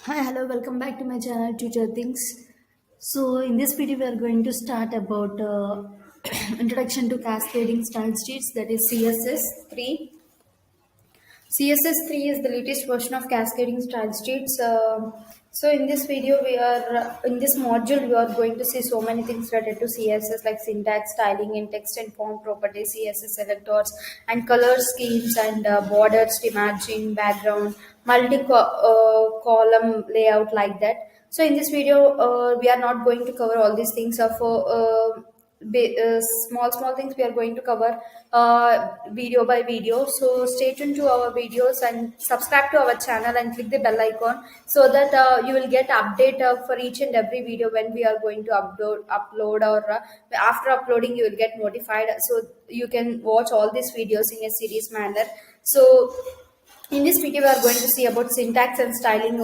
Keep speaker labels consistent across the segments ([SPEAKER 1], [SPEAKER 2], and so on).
[SPEAKER 1] Hi, hello, welcome back to my channel Tutor Things. So in this video we are going to start about introduction to cascading style sheets, that is CSS 3. CSS 3 is the latest version of cascading style sheets. So in this video in this module we are going to see so many things related to CSS like syntax, styling in text and font properties, CSS selectors and color schemes and borders, margin, background, column layout like that. So in this video we are not going to cover all these things of small things we are going to cover video by video. So stay tuned to our videos and subscribe to our channel and click the bell icon so that you will get update for each and every video when we are going to upload, or after uploading you will get notified, so you can watch all these videos in a series manner. So in this video, we are going to see about syntax and styling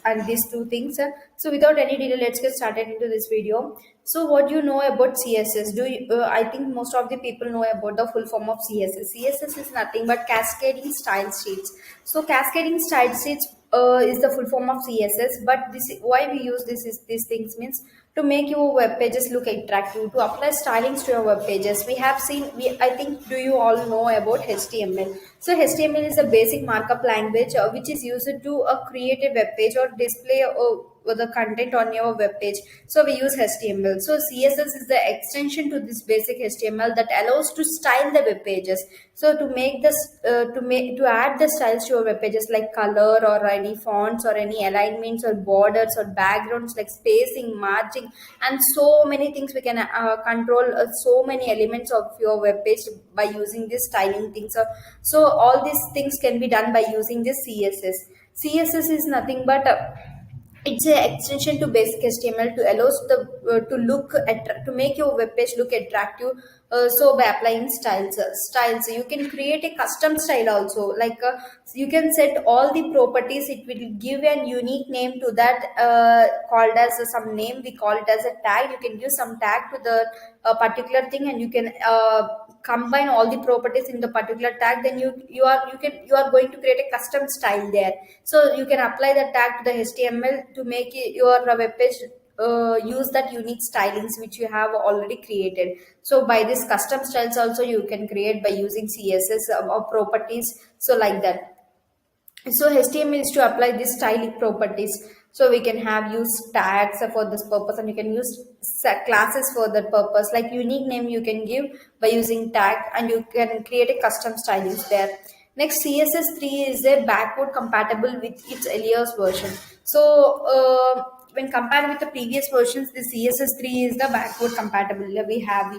[SPEAKER 1] and these two things. So without any delay, let's get started into this video. So what do you know about CSS? I think most of the people know about the full form of CSS. CSS is nothing but cascading style sheets. So cascading style sheets is the full form of CSS. But why we use these things means to make your web pages look attractive, to apply stylings to your web pages. We have seen, I think, do you all know about HTML? So HTML is a basic markup language which is used to create a web page or display the content on your web page. So we use HTML. So CSS is the extension to this basic HTML that allows to style the web pages. So to make this to add the styles to your web pages like color or any fonts or any alignments or borders or backgrounds like spacing, margin, and so many things we can control so many elements of your web page by using this styling things. So all these things can be done by using this CSS. CSS is nothing but it's an extension to basic HTML to allows the to make your web page look attractive. So by applying styles, you can create a custom style also. You can set all the properties. It will give an unique name to that, called as some name. We call it as a tag. You can use some tag to the particular thing, and you can combine all the properties in the particular tag. Then you are going to create a custom style there. So you can apply the tag to the HTML to make your web page use that unique stylings which you have already created. So by this custom styles also you can create by using CSS or properties. So like that. So HTML is to apply these styling properties. So we can have use tags for this purpose, and you can use classes for that purpose. Like unique name you can give by using tag, and you can create a custom stylings there. Next, CSS 3 is a backward compatible with its earlier version. So when compared with the previous versions, the CSS 3 is the backward compatible we have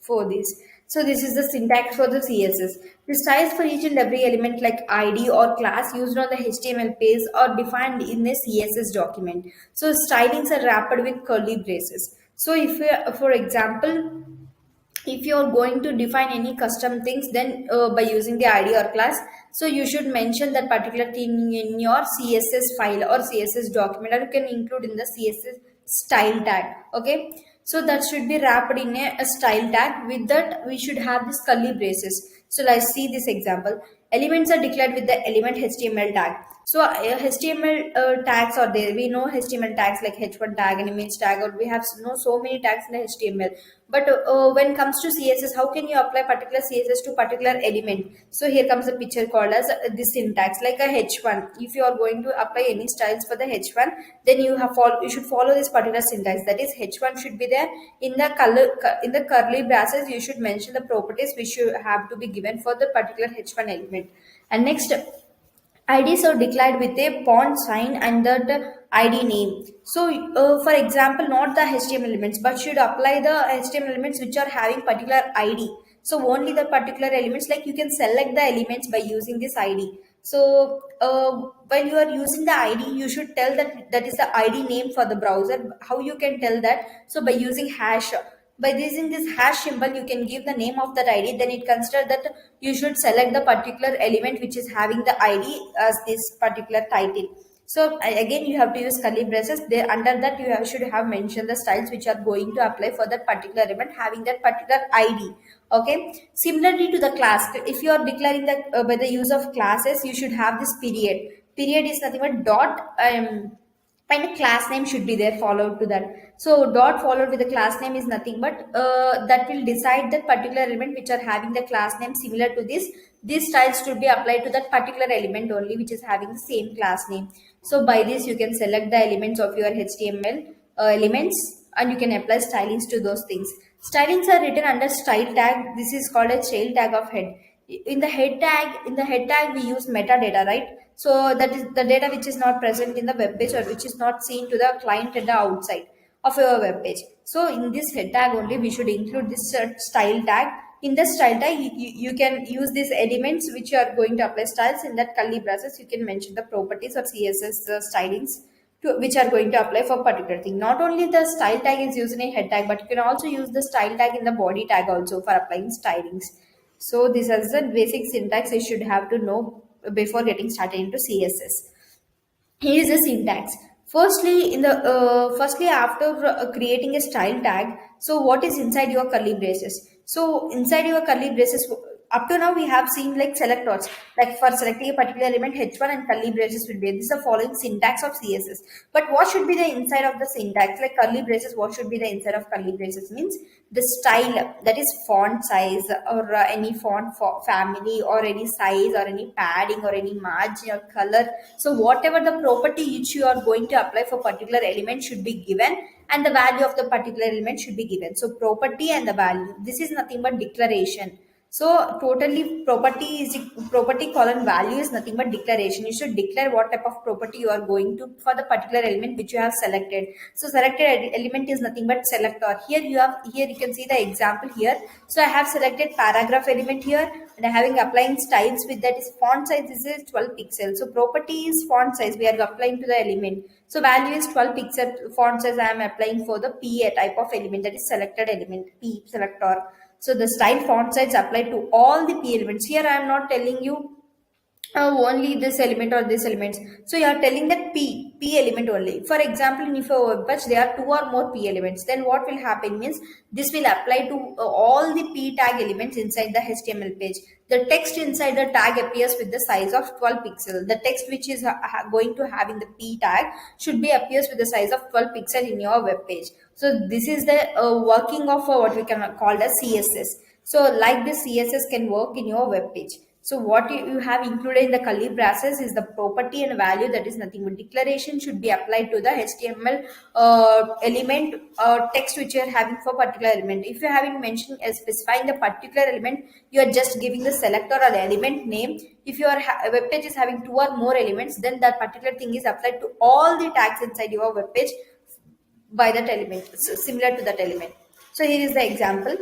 [SPEAKER 1] for this. So this is the syntax for the CSS. The styles for each and every element like ID or class used on the HTML page are defined in a CSS document. So stylings are wrapped with curly braces. So for example, if you are going to define any custom things, then by using the id or class, so you should mention that particular thing in your CSS file or CSS document, or you can include in the CSS style tag. Okay, so that should be wrapped in a style tag. With that we should have this curly braces. So let's see this example. Elements are declared with the element HTML tag. So HTML tags are there. We know HTML tags like h1 tag and image tag, or we have know so many tags in the HTML. But when it comes to CSS, how can you apply particular CSS to particular element? So here comes the picture called as this syntax, like a h1. If you are going to apply any styles for the h1, then you should follow this particular syntax. That is, h1 should be there in the in the curly braces. You should mention the properties which you have to be given for the particular h1 element. And next, IDs are declared with a font sign and the ID name. So, for example, not the HTML elements, but should apply the HTML elements which are having particular ID. So, only the particular elements, like you can select the elements by using this ID. So, when you are using the ID, you should tell that that is the ID name for the browser. How you can tell that? So, by using hash. By using this hash symbol, you can give the name of that ID. Then it consider that you should select the particular element which is having the ID as this particular title. So again, you have to use curly braces. There under that should have mentioned the styles which are going to apply for that particular element having that particular ID. Okay. Similarly to the class, if you are declaring that by the use of classes, you should have this period. Period is nothing but dot. and a class name should be there followed to that. So dot followed with the class name is nothing but that will decide that particular element which are having the class name similar to this. These styles should be applied to that particular element only which is having the same class name. So by this you can select the elements of your HTML elements, and you can apply stylings to those things. Stylings are written under style tag. This is called a tail tag of head. In the head tag we use metadata, right? So that is the data which is not present in the web page, or which is not seen to the client at the outside of your web page. So in this head tag only we should include this style tag. In the style tag you can use these elements which you are going to apply styles. In that curly braces you can mention the properties or CSS stylings which are going to apply for particular thing. Not only the style tag is used in a head tag, but you can also use the style tag in the body tag also for applying stylings. So this is the basic syntax you should have to know before getting started into CSS. Here is the syntax. Firstly after creating a style tag, so what is inside your curly braces? So inside your curly braces, up to now we have seen like selectors, like for selecting a particular element h1 and curly braces will be, this is the following syntax of CSS. But what should be the inside of the syntax, like curly braces? What should be the inside of curly braces means the style, that is font size, or any font family, or any size, or any padding, or any margin or color. So whatever the property which you are going to apply for particular element should be given, and the value of the particular element should be given. So property and the value, this is nothing but declaration. So totally property colon value is nothing but declaration. You should declare what type of property you are going to for the particular element which you have selected. So selected element is nothing but selector. Here you can see the example here. So I have selected paragraph element here, and I having applying styles with that is font size. This is 12 pixels. So property is font size. We are applying to the element. So value is 12 pixel. Font size I am applying for the P type of element, that is selected element P selector. So the style font size apply to all the P elements. Here I am not telling you only this element or this elements. So you are telling that P element only. For example, in if a web page there are two or more P elements, then what will happen means this will apply to all the P tag elements inside the HTML page. The text inside the tag appears with the size of 12 pixel. The text which is going to have in the P tag should be appears with the size of 12 pixel in your web page. So this is the working of what we can call as CSS. So like this CSS can work in your web page. So what you have included in the curly braces is the property and value, that is nothing but declaration should be applied to the HTML element text which you are having for particular element. If you are having mentioned specifying the particular element, you are just giving the selector or the element name. If your web page is having two or more elements, then that particular thing is applied to all the tags inside your web page by that element, so similar to that element. So here is the example.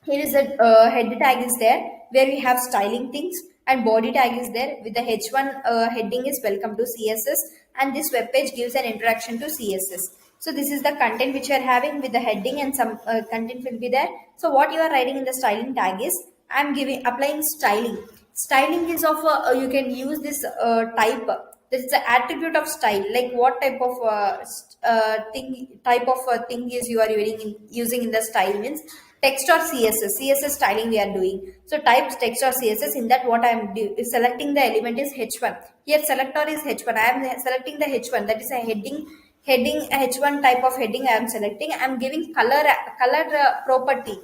[SPEAKER 1] Here is a head tag is there where we have styling things, and body tag is there with the h1 heading is welcome to CSS, and this web page gives an introduction to CSS. So this is the content which you are having with the heading, and some content will be there. So what you are writing in the styling tag is I am giving applying styling. Styling is of you can use this type. This is the attribute of style, like what type of thing is you are using in the style means text or CSS styling we are doing. So types text or CSS. In that what I am is selecting the element is h1. Here selector is h1. I am selecting the h1, that is a heading h1 type of heading I am selecting. I am giving color property.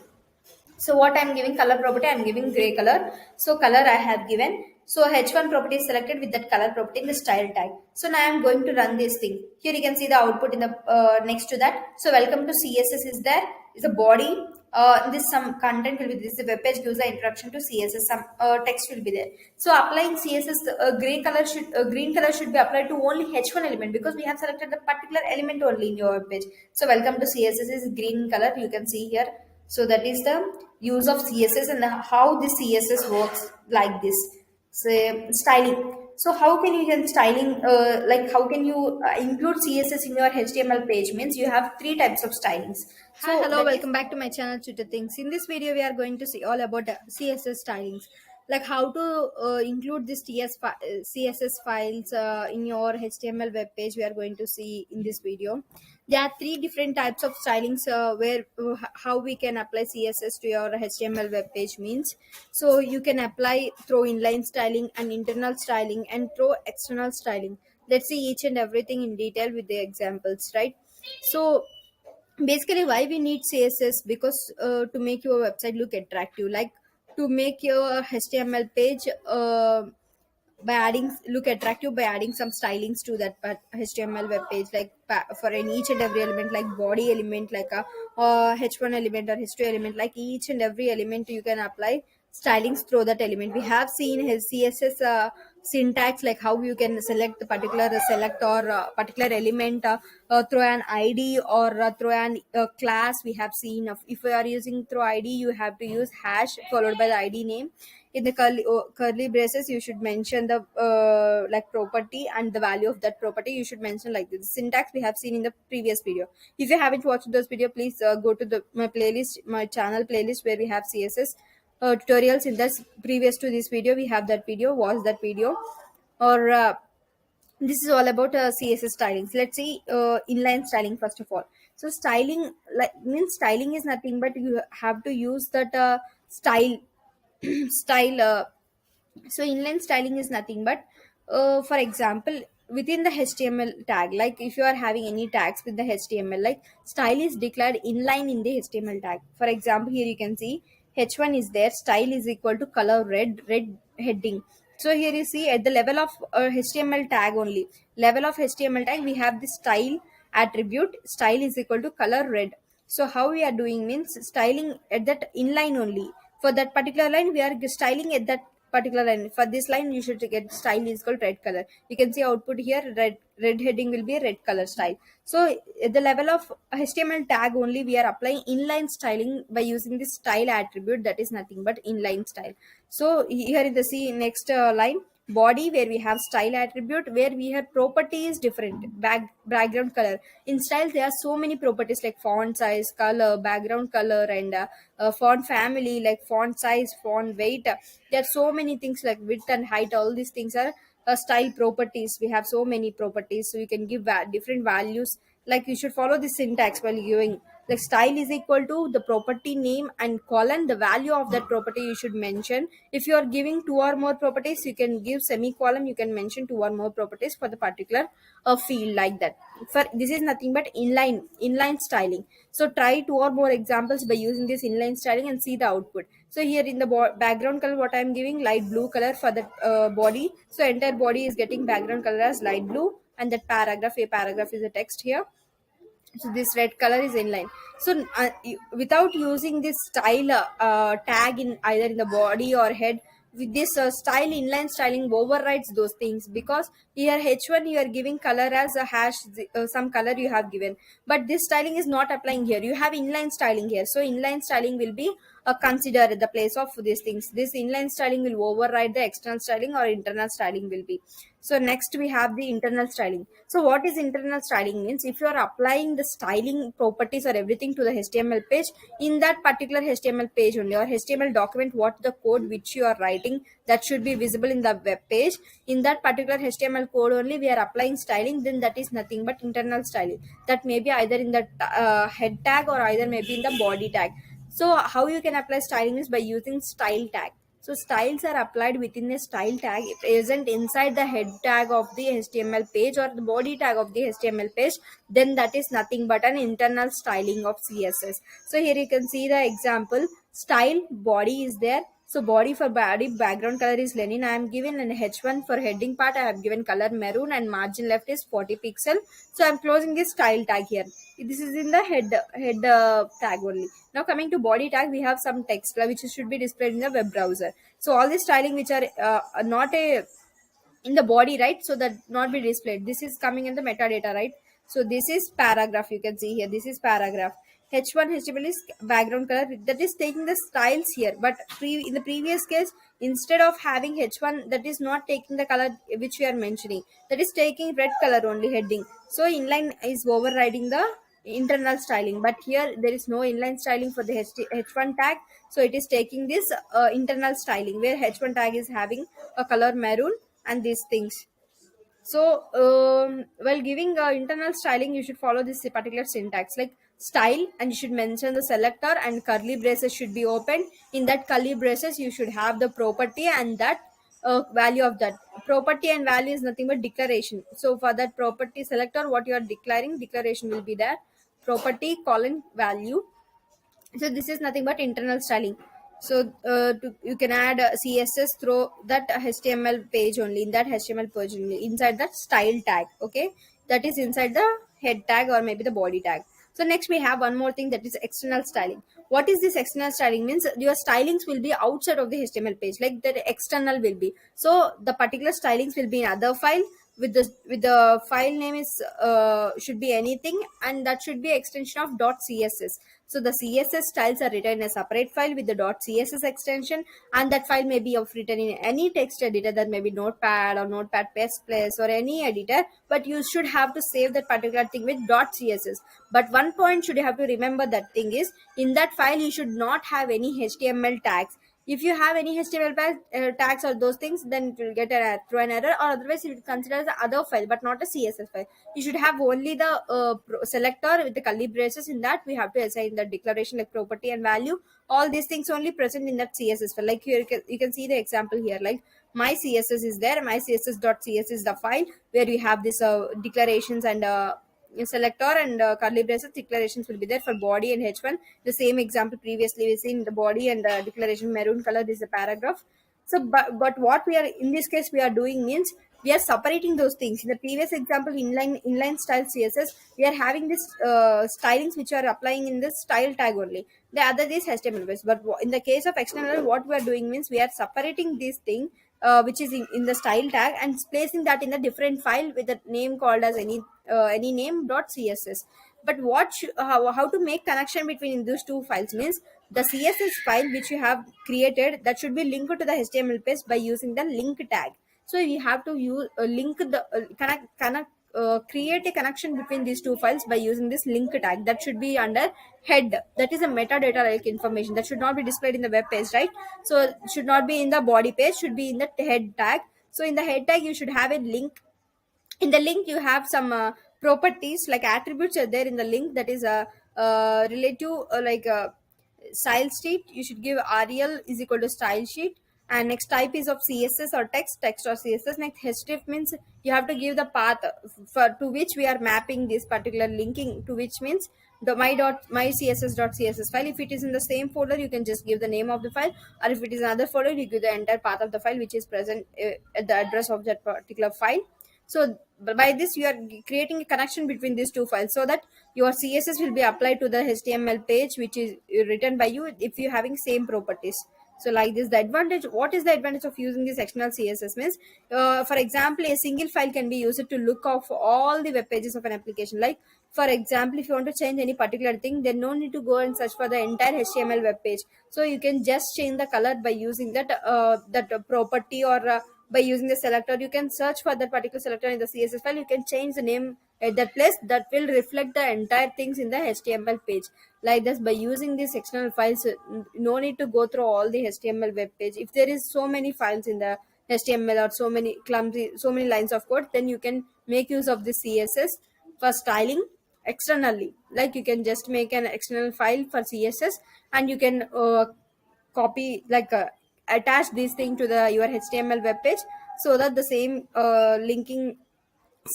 [SPEAKER 1] So what I'm giving color property, I'm giving gray color. So color I have given. So h1 property is selected with that color property in the style tag. So now I'm going to run this thing. Here you can see the output in the next to that. So welcome to CSS is there. Is a body. This some content will be this. The web page gives the introduction to CSS. Some text will be there. So applying CSS, green color should be applied to only h1 element, because we have selected the particular element only in your web page. So welcome to CSS is green color. You can see here. So that is the use of CSS and how the CSS works like this. Say styling. So how can you get styling? Like how can you include CSS in your HTML page? Means you have three types of stylings.
[SPEAKER 2] Hi,
[SPEAKER 1] So
[SPEAKER 2] hello,
[SPEAKER 1] that is
[SPEAKER 2] welcome back to my channel Twitter Things. In this video, we are going to see all about CSS stylings, like how to include this CSS files in your HTML web page. We are going to see in this video. There are three different types of stylings where how we can apply CSS to your HTML web page means. So you can apply through inline styling and internal styling and through external styling. Let's see each and everything in detail with the examples, right? So basically, why we need CSS? Because to make your website look attractive, like to make your HTML page by adding look attractive by adding some stylings to that HTML web page, like for an each and every element, like body element, like a H1 element or H2 element, like each and every element you can apply stylings through that element. We have seen his CSS syntax, like how you can select the particular select or particular element through an ID or through an class. We have seen if we are using through ID, you have to use hash followed by the ID name. In the curly braces, you should mention the like property and the value of that property you should mention like this. Syntax we have seen in the previous video. If you haven't watched those video, please go to the my playlist, my channel playlist, where we have CSS tutorials. In this previous to this video, we have that video, watch that video. Or this is all about CSS stylings. Let's see inline styling first of all. So styling, like, means styling is nothing but you have to use that style style so inline styling is nothing but for example, within the HTML tag, like if you are having any tags with the HTML, like style is declared inline in the HTML tag. For example, here you can see h1 is there, style is equal to color red heading. So here you see at the level of HTML tag only, level of HTML tag, we have the style attribute, style is equal to color red. So how we are doing means styling at that inline only. For that particular line, we are styling at that particular line. For this line, you should get style is called red color. You can see output here, red heading will be a red color style. So at the level of HTML tag only, we are applying inline styling by using this style attribute, that is nothing but inline style. So here in the see next line, body, where we have style attribute, where we have property is different, background color. In style there are so many properties like font size, color, background color, and font family, like font size, font weight. There are so many things like width and height. All these things are style properties. We have so many properties, so you can give different values. Like you should follow the syntax while giving, like style is equal to the property name and colon the value of that property you should mention. If you are giving two or more properties, you can give semicolon, you can mention two or more properties for the particular field, like that. For this is nothing but inline styling. So try two or more examples by using this inline styling and see the output. So here in the background color, what I am giving light blue color for the body. So entire body is getting background color as light blue, and that paragraph, a paragraph is a text here. So this red color is inline. So without using this style tag in either in the body or head, with this style inline styling overrides those things, because here h1 you are giving color as a hash, some color you have given, but this styling is not applying here. You have inline styling here, so inline styling will be considered at the place of these things. This inline styling will override the external styling, or internal styling will be. So next we have the internal styling. So what is internal styling means, if you are applying the styling properties or everything to the HTML page, in that particular HTML page only, or HTML document, what the code which you are writing, that should be visible in the web page. In that particular HTML code only we are applying styling, then that is nothing but internal styling. That may be either in the head tag, or either maybe in the body tag. So how you can apply styling is by using style tag. So styles are applied within a style tag present inside the head tag of the HTML page or the body tag of the HTML page. Then that is nothing but an internal styling of CSS. So here you can see the example. Style body is there. So body, for body background color is linen. I am given an H1 for heading part. I have given color maroon, and margin left is 40 pixel. So I am closing this style tag here. This is in the head tag only. Now coming to body tag, we have some text which should be displayed in the web browser. So all the styling which are not a in the body, right, so that not be displayed, this is coming in the metadata, right? So this is paragraph, you can see here, this is paragraph. H1 HTML is background color, that is taking the styles here, but in the previous case, instead of having h1, that is not taking the color which we are mentioning, that is taking red color only heading. So inline is overriding the internal styling, but here there is no inline styling for the h1 tag. So it is taking this internal styling, where h1 tag is having a color maroon and these things. So while giving internal styling, you should follow this particular syntax, like style, and you should mention the selector, and curly braces should be opened. In that curly braces, you should have the property, and that value of that. Property and value is nothing but declaration. So for that property selector, what you are declaring, declaration will be there. Property colon value. So this is nothing but internal styling. So you can add css through that html page only, in that html page only, inside that style tag. Okay, that is inside the head tag or maybe the body tag. So next we have one more thing, that is external styling. What is this external styling means? Your stylings will be outside of the html page, like the external will be. So the particular stylings will be in other file, with the file name is should be anything, and that should be extension of .css. So the css styles are written in a separate file with the .css extension, and that file may be of written in any text editor, that may be notepad or notepad plus or any editor, but you should have to save that particular thing with .css. But one point should you have to remember, that thing is, in that file you should not have any html tags. If you have any html tags or those things, then it will get through an error, or otherwise it will consider as other file but not a css file. You should have only the selector with the curly braces. In that we have to assign the declaration like property and value, all these things only present in that css file. Like here you can see the example here, like my css is there, my css.cs is the file where you have this declarations and selector and curly braces. Declarations will be there for body and h1. The same example previously we seen, the body and declaration maroon color is the paragraph. So but what we are in this case we are doing means, we are separating those things. In the previous example, inline style css, we are having this stylings which are applying in this style tag only, the other is html based. But in the case of external, what we are doing means, we are separating this thing which is in the style tag, and placing that in a different file with a name called as any name .css. But how to make connection between those two files means, the css file which you have created, that should be linked to the html page by using the link tag. So we have to use link the create a connection between these two files by using this link tag. That should be under head, that is a metadata like information, that should not be displayed in the web page, right? So it should not be in the body page, should be in the head tag. So in the head tag you should have a link. In the link you have some properties like attributes are there in the link, that is a relative style sheet. You should give rel is equal to style sheet. And next type is of css or text or css. Next href means you have to give the path for to which we are mapping this particular linking to, which means the my css.css file. If it is in the same folder, you can just give the name of the file, or if it is another folder, you give the entire path of the file which is present at the address of that particular file. So by this you are creating a connection between these two files, so that your css will be applied to the html page which is written by you, if you having same properties. So like this, the advantage, what is the advantage of using this external css means, for example, a single file can be used to look of all the web pages of an application. Like for example, if you want to change any particular thing, then no need to go and search for the entire html web page. So you can just change the color by using that property, or by using the selector. You can search for that particular selector in the css file. You can change the name at that place, that will reflect the entire things in the html page. Like this, by using these external files, no need to go through all the html web page. If there is so many files in the html, or so many lines of code, then you can make use of the css for styling externally. Like you can just make an external file for css, and you can copy attach this thing to the your html web page, so that the same linking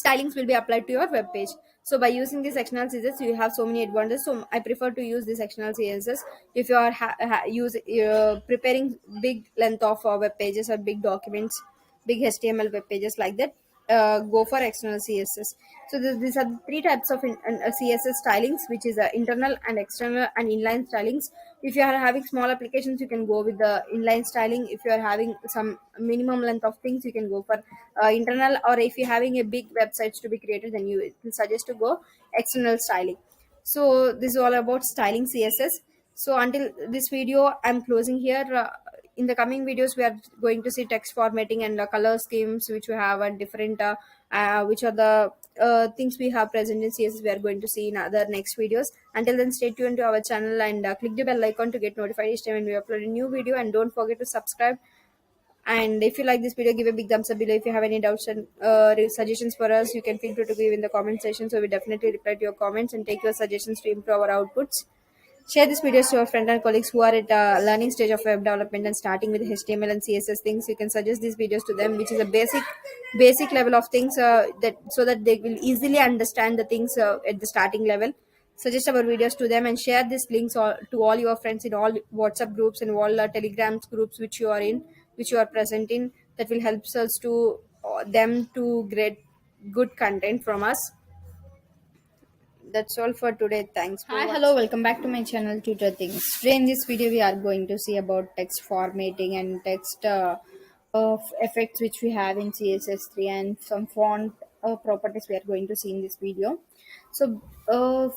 [SPEAKER 2] stylings will be applied to your web page. So by using this external css, you have so many advantages. So I prefer to use this external css. If you are preparing big length of web pages or big documents, big html web pages like that, go for external css. So these are the three types of css stylings, which is internal and external and inline stylings. If you are having small applications, you can go with the inline styling. If you are having some minimum length of things, you can go for internal. Or if you're having a big websites to be created, then you will suggest to go external styling. So this is all about styling css. So until this video, I'm closing here. In the coming videos, we are going to see text formatting and color schemes which we have, and different which are the things we have present in css, we are going to see in other next videos. Until then, stay tuned to our channel, and click the bell icon to get notified each time when we upload a new video. And don't forget to subscribe. And if you like this video, give a big thumbs up below. If you have any doubts and suggestions for us, you can feel free to give in the comment section. So we definitely reply to your comments and take your suggestions to improve our outputs. Share these videos to your friends and colleagues who are at learning stage of web development and starting with HTML and CSS things. You can suggest these videos to them, which is a basic level of things, that so that they will easily understand the things at the starting level. Suggest our videos to them and share these links to all your friends in all WhatsApp groups and all Telegram groups which you are in, which you are present in. That will help us to them to get good content from us. That's all for today. Thanks for
[SPEAKER 3] Hi, hello,
[SPEAKER 2] watching.
[SPEAKER 3] welcome back to my channel Tutor Things. Today in this video we are going to see about text formatting and text effects which we have in CSS3 and some font properties we are going to see in this video. So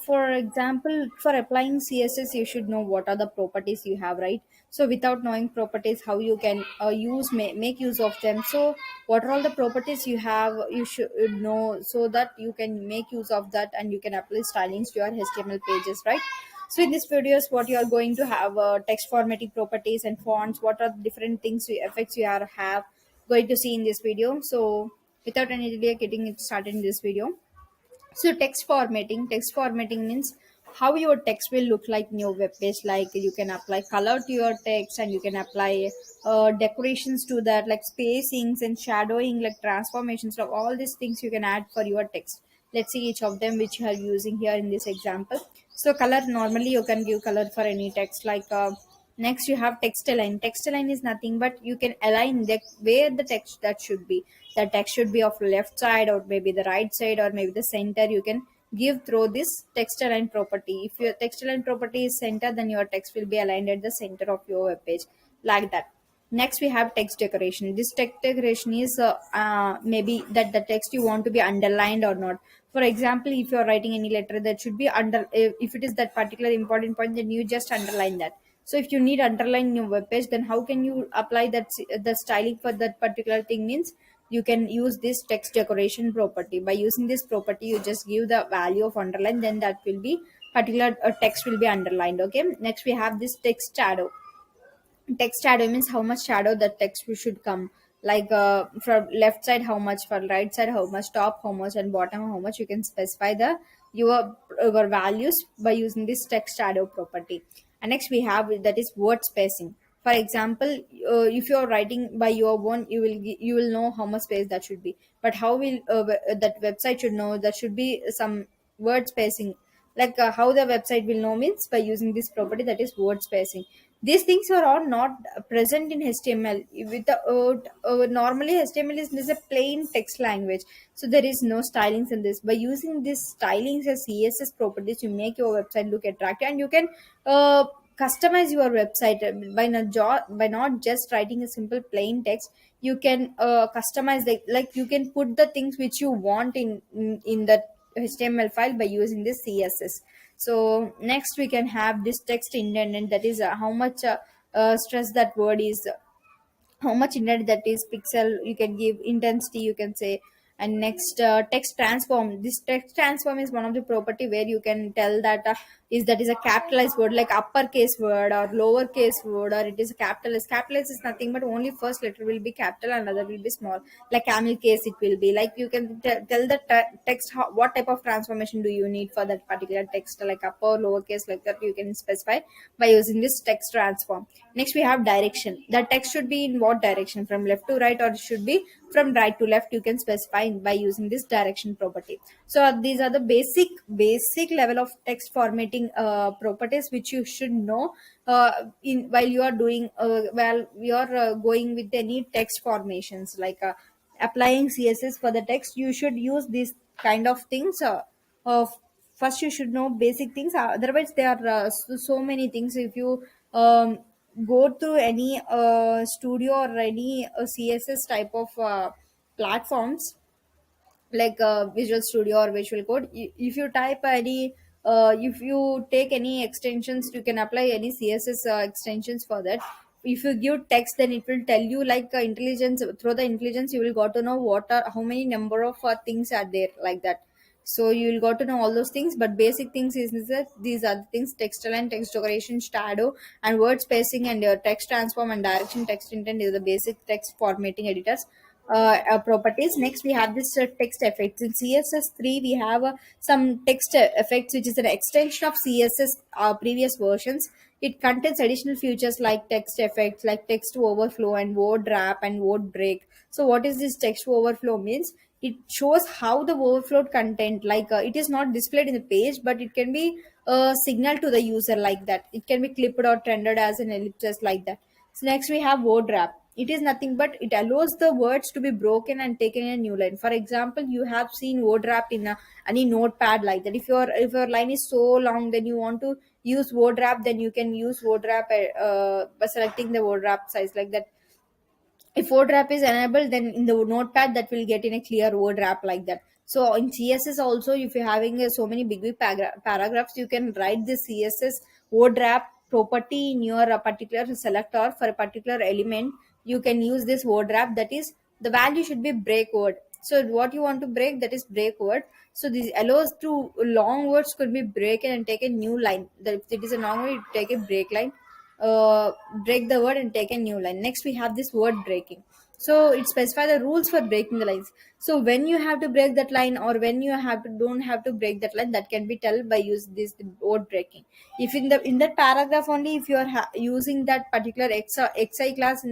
[SPEAKER 3] for example, for applying CSS you should know what are the properties you have, right? So without knowing properties, how you can make use of them. So what are all the properties you have, you should know, so that you can make use of that and you can apply stylings to your HTML pages, right? So in this videos what you are going to have text formatting properties and fonts, what are the different things effects you are have going to see in this video. So without any delay, getting it started in this video. So text formatting means how your text will look like in your web page. Like you can apply color to your text and you can apply decorations to that, like spacings and shadowing, like transformations of all these things you can add for your text. Let's see each of them which you are using here in this example. So color, normally you can give color for any text, like next you have text align. Text align is nothing but you can align the where the text that should be. The text should be of left side or maybe the right side or maybe the center. You can give through this text align property. If your text align property is center, then your text will be aligned at the center of your web page, like that. Next we have text decoration. This text decoration is maybe that the text you want to be underlined or not. For example, if you are writing any letter, that should be under, if it is that particular important point, then you just underline that. So if you need underline in your web page, then how can you apply that the styling for that particular thing means you can use this text decoration property. By using this property, you just give the value of underline, then that will be particular text will be underlined. Okay, next we have this text shadow. Text shadow means how much shadow the text should come, like from left side how much, for right side how much, top how much, and bottom how much. You can specify the your values by using this text shadow property. And next we have that is word spacing. For example, if you are writing by your own, you will know how much space that should be. But how will that website should know, that should be some word spacing. Like how the website will know means by using this property, that is word spacing. These things are all not present in HTML. With the normally HTML is a plain text language, so there is no stylings in this. By using this stylings as CSS properties, you make your website look attractive, and you can uh, customize your website by not just writing a simple plain text. You can customize, like you can put the things which you want in that HTML file by using this CSS. So next we can have this text indent, that is how much stress that word is, how much internet, that is pixel you can give intensity, you can say. And next text transform. This text transform is one of the property where you can tell that that is a capitalized word, like uppercase word or lowercase word, or it is a capitalist. Capitalist is nothing but only first letter will be capital and other will be small, like camel case it will be. Like you can tell the text what type of transformation do you need for that particular text, like upper lowercase, like that you can specify by using this text transform. Next we have direction. The text should be in what direction, from left to right, or it should be from right to left. You can specify by using this direction property. So these are the basic level of text formatting properties which you should know in while you are doing while you are going with any text formations, like applying CSS for the text. You should use these kind of things. Of First you should know basic things, otherwise there are so many things. If you go through any studio or any CSS type of platforms, like Visual Studio or Visual Code, if you type any if you take any extensions, you can apply any CSS extensions for that. If you give text, then it will tell you, like intelligence, through the intelligence you will got to know what are how many number of things are there, like that. So you will got to know all those things, but basic things is that these are the things: text align, text decoration, shadow, and word spacing, and text transform and direction, text intent is the basic text formatting editors. properties. Next, we have this text effects. In CSS3, we have some text effects, which is an extension of CSS previous versions. It contains additional features like text effects, like text overflow and word wrap and word break. So, what is this text overflow means? It shows how the overflowed content, like it is not displayed in the page, but it can be a signal to the user like that. It can be clipped or trended as an ellipsis like that. So next we have word wrap. It is nothing but it allows the words to be broken and taken in a new line. For example, you have seen word wrap in any notepad like that. If your line is so long, then you want to use word wrap, then you can use word wrap by selecting the word wrap size like that. If word wrap is enabled, then in the notepad that will get in a clear word wrap like that. So in CSS also, if you're having so many big paragraphs, you can write the CSS word wrap property in your particular selector for a particular element. You can use this word wrap, that is the value should be break word. So what you want to break, that is break word. So this allows to long words could be broken and take a new line. That if it is a long word, you take a break line, uh, break the word and take a new line. Next, we have this word breaking. So it specify the rules for breaking the lines. So when you have to break that line, or when you have to don't have to break that line, that can be tell by use this word breaking. If in that paragraph only, if you are using that particular xi class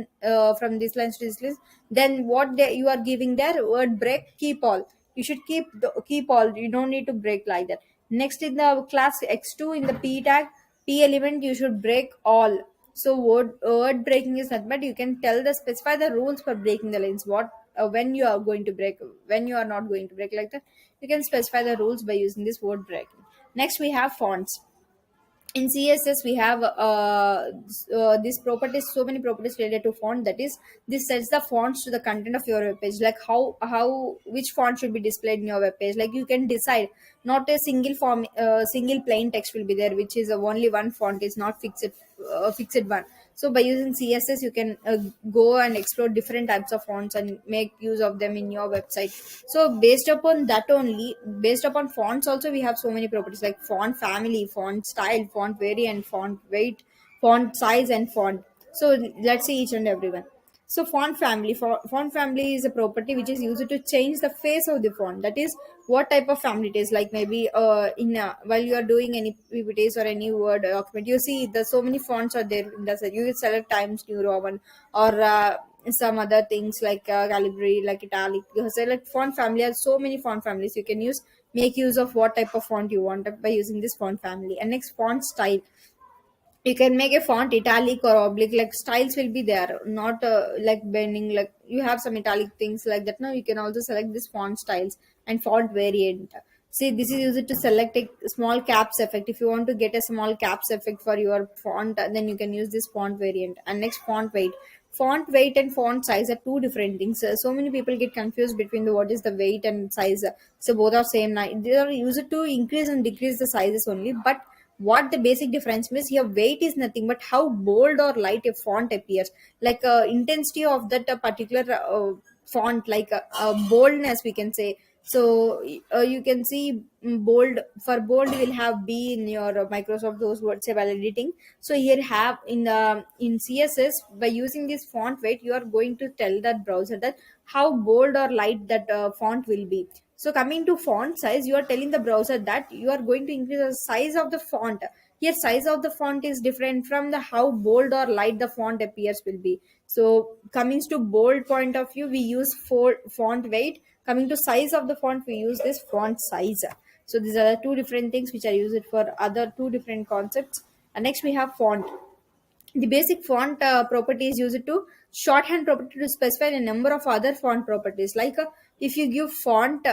[SPEAKER 3] from this line to this list, then you are giving there word break keep all. You should keep all. You don't need to break like that. Next, in the class x2, in the p tag, p element, you should break all. So word breaking is not, but you can tell the specify the rules for breaking the lines. What when you are going to break, when you are not going to break like that. You can specify the rules by using this word breaking. Next, we have fonts. In CSS, we have these properties, so many properties related to font, that is this sets the fonts to the content of your web page, like how which font should be displayed in your web page. Like you can decide not a single plain text will be there, which is only one font, is not fixed one. So by using CSS, you can go and explore different types of fonts and make use of them in your website. So based upon that only, based upon fonts also, we have so many properties like font family, font style, font variant, font weight, font size, and font. So let's see each and every one. So font family is a property which is used to change the face of the font. That is what type of family it is. Like maybe while you are doing any PPTs or any word document, you see there's so many fonts are there. In the you will select Times New Roman, or some other things like Calibri, like Italic. You select font family. There are so many font families you can use. Make use of what type of font you want by using this font family. And next, font style. You can make a font italic or oblique, like styles will be there, not like bending, like you have some italic things like that. Now you can also select this font styles and font variant. See, this is used to select a small caps effect. If you want to get a small caps effect for your font, then you can use this font variant. And next, font weight and font size are two different things. So many people get confused between the what is the weight and size. So both are same. They are used to increase and decrease the sizes only, but what the basic difference means here, weight is nothing but how bold or light a font appears, like intensity of that particular font, like boldness we can say. So you can see, bold, for bold you will have B in your Microsoft those words say while editing. So here have in CSS, by using this font weight, you are going to tell that browser that how bold or light that font will be. So coming to font size, you are telling the browser that you are going to increase the size of the font. Here, size of the font is different from the how bold or light the font appears will be. So coming to bold point of view, we use for font weight. Coming to size of the font, we use this font size. So these are the two different things which are used for other two different concepts. And next, we have font. The basic font property is used to shorthand property to specify a number of other font properties. Like if you give font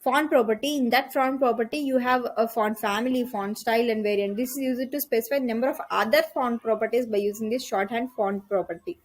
[SPEAKER 3] property, in that font property you have a font family, font style, and variant. This is used to specify a number of other font properties by using this shorthand font property.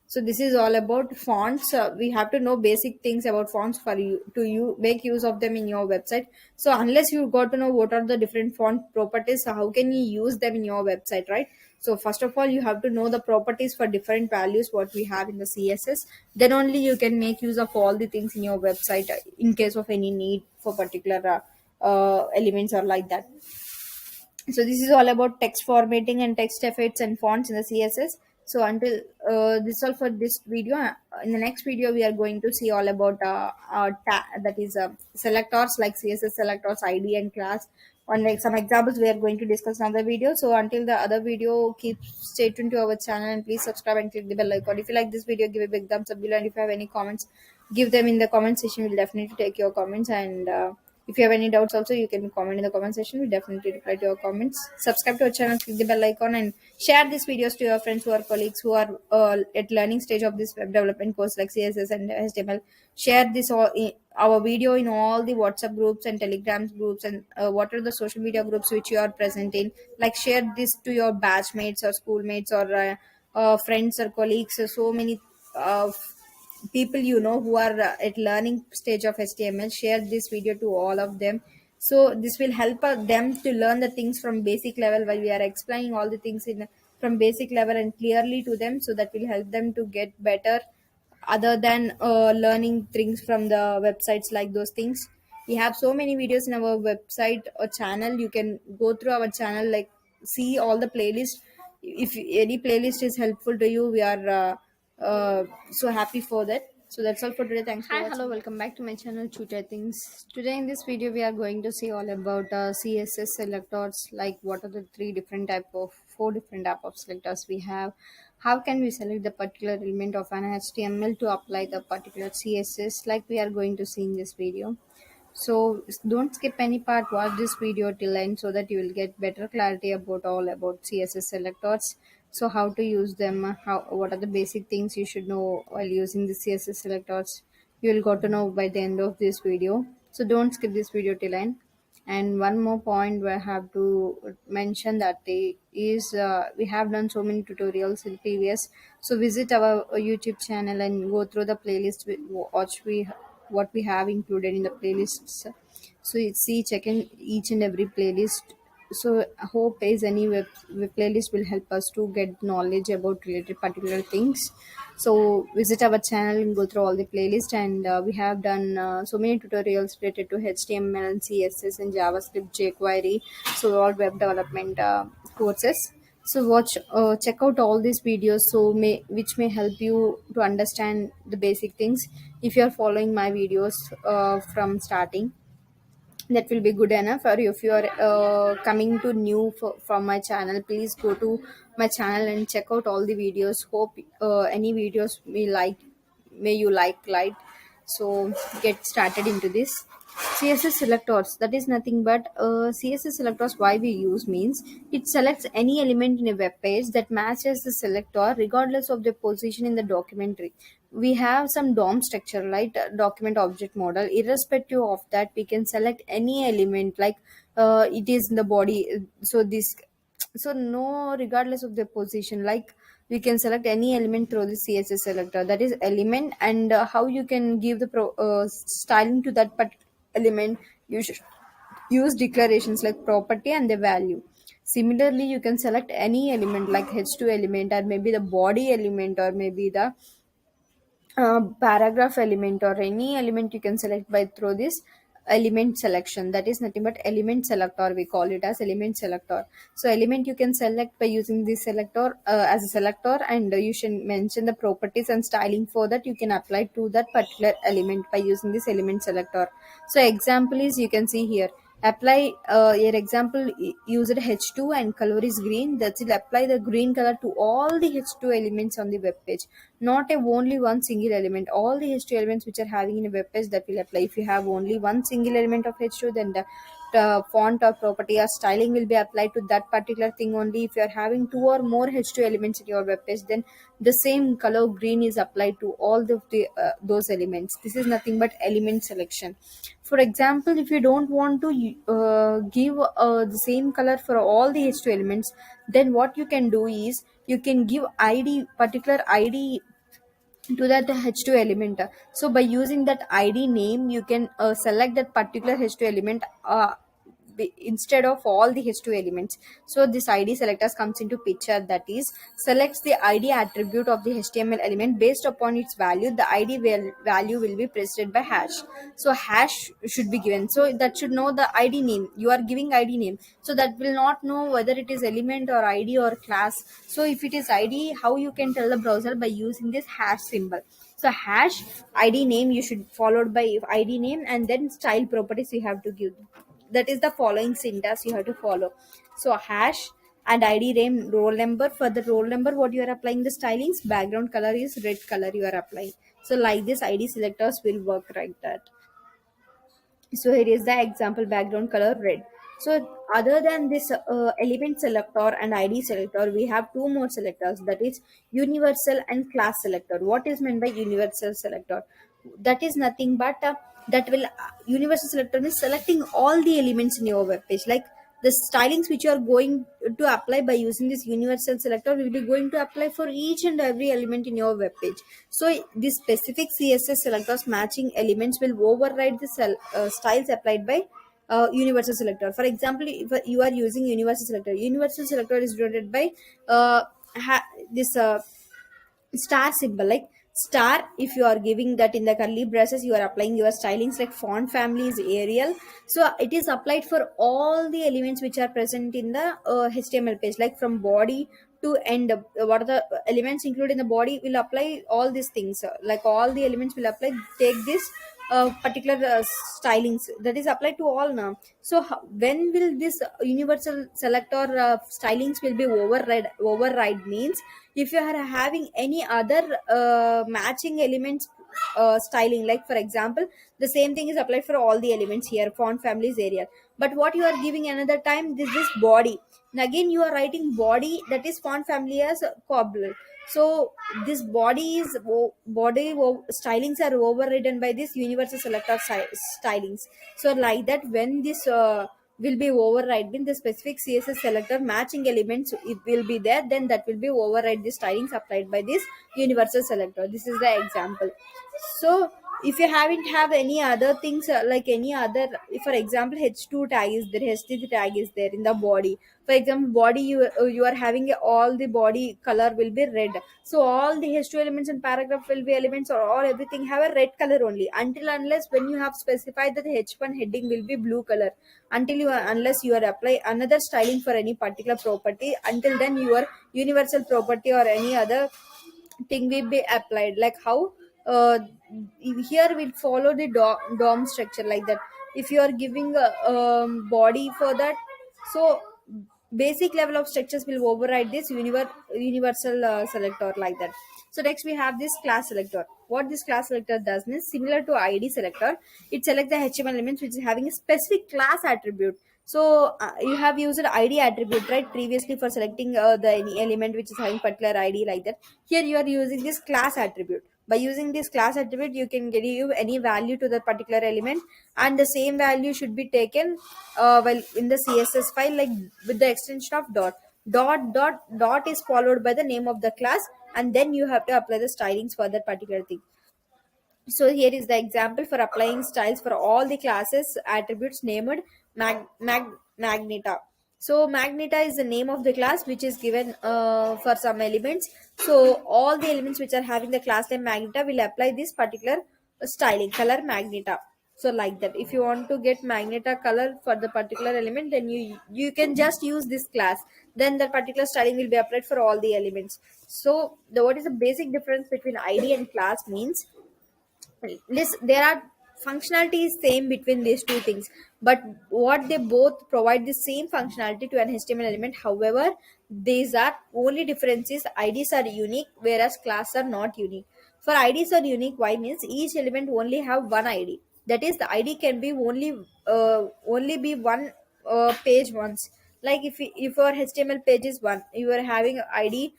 [SPEAKER 3] So this is all about fonts. We have to know basic things about fonts for you to you make use of them in your website. So unless you got to know what are the different font properties, how can you use them in your website, right? So first of all, you have to know the properties for different values what we have in the CSS. Then only you can make use of all the things in your website in case of any need for particular elements or like that. So this is all about text formatting and text effects and fonts in the CSS. So until this all for this video. In the next video we are going to see all about that is selectors like CSS selectors, ID and class. On like some examples we are going to discuss in another video. So until the other video, keep stay tuned to our channel and please subscribe and click the bell icon. If you like this video, give a big thumbs up below, and if you have any comments, give them in the comment section. We'll definitely take your comments, and if you have any doubts also, you can comment in the comment section. We'll definitely reply to your comments. Subscribe to our channel, click the bell icon, and share these videos to your friends who are colleagues who are at learning stage of this web development course like CSS and HTML. Share this our video in all the WhatsApp groups and Telegram groups, and what are the social media groups which you are present in. Like share this to your batchmates or schoolmates or friends or colleagues. So many uh, people who are at learning stage of HTML, share this video to all of them. So this will help them to learn the things from basic level, while we are explaining all the things in from basic level and clearly to them, so that will help them to get better, other than learning things from the websites like those things. We have so many videos in our website or channel. You can go through our channel, like see all the playlist. If any playlist is helpful to you, we are so happy for that. So that's all for today. Thanks for
[SPEAKER 2] Hi,
[SPEAKER 3] watching.
[SPEAKER 2] hello, welcome back to my channel Tutor Things. Today in this video we are going to see all about CSS selectors, like what are the four different type of selectors we have. How can we select the particular element of an HTML to apply the particular CSS, like we are going to see in this video. So don't skip any part, watch this video till end so that you will get better clarity about all about CSS selectors. So how to use them, how what are the basic things you should know while using the CSS selectors. You will got to know by the end of this video. So don't skip this video till end. And one more point where I have to mention that we have done so many tutorials in previous. So visit our YouTube channel and go through the playlist. Watch what we have included in the playlists. So you see, check in each and every playlist. So I hope is any web playlist will help us to get knowledge about related particular things. So visit our channel and go through all the playlist, and we have done so many tutorials related to HTML and CSS and JavaScript, jQuery. So all web development courses. So check out all these videos, which may help you to understand the basic things if you are following my videos from starting. That will be good enough. Or if you are coming to new from my channel, please go to my channel and check out all the videos. Hope any videos may you like. So get started into this. CSS selectors, that is nothing but CSS selectors. Why we use means it selects any element in a web page that matches the selector regardless of the position in the documentary. We have some DOM structure, like document object model. Irrespective of that, we can select any element, like it is in the body. So no, regardless of the position, like we can select any element through the CSS selector. That is element, and how you can give the styling to that element. You should use declarations like property and the value. Similarly, you can select any element like h2 element, or maybe the body element, or maybe the paragraph element, or any element you can select by through this element selection. That is nothing but element selector, we call it as element selector. So element you can select by using this selector as a selector, and you should mention the properties and styling for that. You can apply to that particular element by using this element selector. So example is, you can see here, apply your example used h2 and color is green. That will apply the green color to all the h2 elements on the web page, not a only one single element. All the h2 elements which are having in a web page, that will apply. If you have only one single element of h2, then the font or property or styling will be applied to that particular thing only. If you are having two or more h2 elements in your web page, then the same color green is applied to all those elements. This is nothing but element selection. For example, if you don't want to give the same color for all the h2 elements, then what you can do is you can give particular id to that h2 element. So by using that id name, you can select that particular h2 element instead of all the h2 elements. So this id selectors comes into picture, that is selects the id attribute of the html element. Based upon its value, the id value will be preceded by hash. So hash should be given, so that should know the id name. You are giving id name, so that will not know whether it is element or id or class. So if it is id, how you can tell the browser? By using this hash symbol. So hash id name you should followed by id name, and then style properties you have to give. That is the following syntax you have to follow. So hash and id name, roll number. For the roll number, what you are applying the stylings, background color is red color you are applying. So like this id selectors will work like that. So here is the example, background color red. So other than this element selector and id selector, we have two more selectors, that is universal and class selector. What is meant by universal selector? That is nothing but that will universal selector is selecting all the elements in your web page. Like the stylings which you are going to apply by using this universal selector will be going to apply for each and every element in your web page. So this specific css selectors matching elements will override the styles applied by universal selector. For example, if you are using universal selector is denoted by this star symbol. Like star, if you are giving that in the curly braces, you are applying your stylings. Like font family is Arial, so it is applied for all the elements which are present in the html page, like from body to end. What are the elements included in the body will apply all these things. Like all the elements will apply, take this particular stylings that is applied to all now. So when will this universal selector stylings will be override means if you are having any other matching elements styling. Like for example, the same thing is applied for all the elements here, font families area, but what you are giving another time, this body, and again you are writing body, that is font family as cobbler. So this body is stylings are overridden by this universal selector stylings. So like that, when this will be overridden, the specific css selector matching elements it will be there, then that will be override the stylings applied by this universal selector. This is the example. So if you haven't have any other things like any other, if for example h2 tag is there, h3 tag is there in the body. For example, body, you are having all the body color will be red, so all the h2 elements and paragraph will be elements or all everything have a red color only, until unless when you have specified that the h1 heading will be blue color. Until you are, unless you are apply another styling for any particular property, until then your universal property or any other thing will be applied. Like how uh, here we'll follow the dom structure like that. If you are giving a body for that, so basic level of structures will override this universal selector like that. So next we have this class selector. What this class selector does means similar to id selector, it selects the html elements which is having a specific class attribute. So you have used id attribute right previously for selecting the any element which is having particular id like that. Here you are using this class attribute. By using this class attribute, you can give any value to that particular element, and the same value should be taken well in the css file, like with the extension of dot is followed by the name of the class, and then you have to apply the stylings for that particular thing. So here is the example for applying styles for all the classes attributes named magneta. So magneta is the name of the class which is given for some elements. So all the elements which are having the class name magneta will apply this particular styling color magneta. So like that, if you want to get magneta color for the particular element, then you can just use this class, then that particular styling will be applied for all the elements. So what is the basic difference between id and class means, there are functionality is same between these two things, but what they both provide the same functionality to an html element. However, these are only differences, ids are unique whereas class are not unique. For ids are unique, why means each element only have one id, that is the id can be only be one page once. Like if your html page is one, you are having id,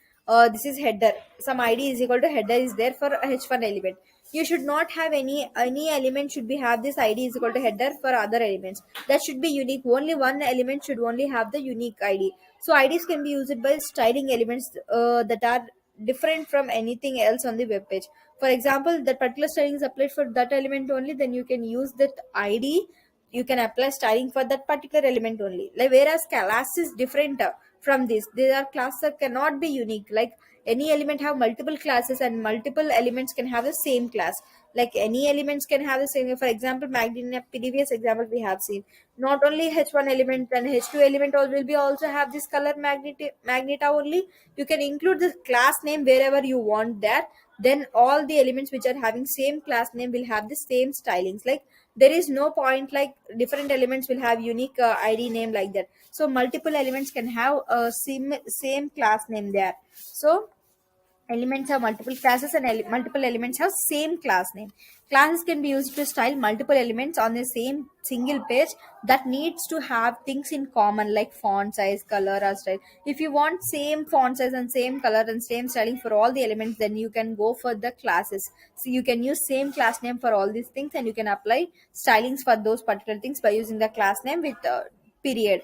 [SPEAKER 2] this is header, some id is equal to header is there for h1 element. You should not have any element should be have this id is equal to header for other elements. That should be unique, only one element should only have the unique id. So ids can be used by styling elements that are different from anything else on the web page. For example, that particular styling is applied for that element only, then you can use that id you can apply styling for that particular element only. Like whereas class is different from this. There are classes that cannot be unique. Like any element have multiple classes and multiple elements can have the same class. Like any elements can have the same. For example, magnet in a previous example we have seen, not only h1 element and h2 element all will be also have this color magneta only. You can include the class name wherever you want that. Then all the elements which are having same class name will have the same stylings. Like there is no point like different elements will have unique id name like that. So multiple elements can have a same class name there. So elements have multiple classes and multiple elements have same class name. Classes can be used to style multiple elements on the same single page that needs to have things in common like font size, color or style. If you want same font size and same color and same styling for all the elements, then you can go for the classes. So you can use same class name for all these things and you can apply stylings for those particular things by using the class name with period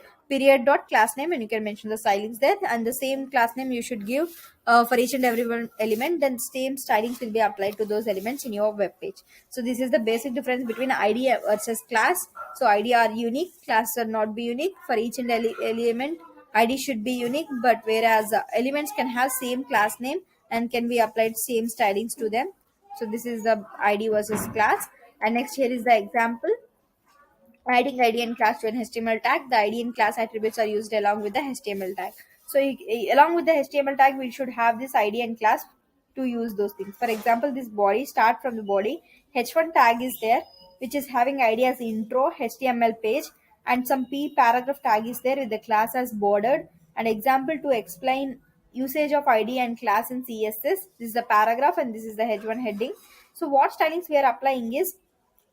[SPEAKER 2] dot class name, and you can mention the stylings there, and the same class name you should give for each and every one element. Then same stylings will be applied to those elements in your web page. So this is the basic difference between id versus class. So id are unique, class are not be unique. For each and element id should be unique, but whereas elements can have same class name and can be applied same stylings to them. So this is the id versus class. And next here is the example. Adding ID and class to an HTML tag. The ID and class attributes are used along with the HTML tag. So along with the HTML tag, we should have this ID and class to use those things. For example, this body, start from the body. H1 tag is there, which is having ID as intro, HTML page, and some P paragraph tag is there with the class as bordered. An example to explain usage of ID and class in CSS. This is the paragraph and this is the H1 heading. So what stylings we are applying is,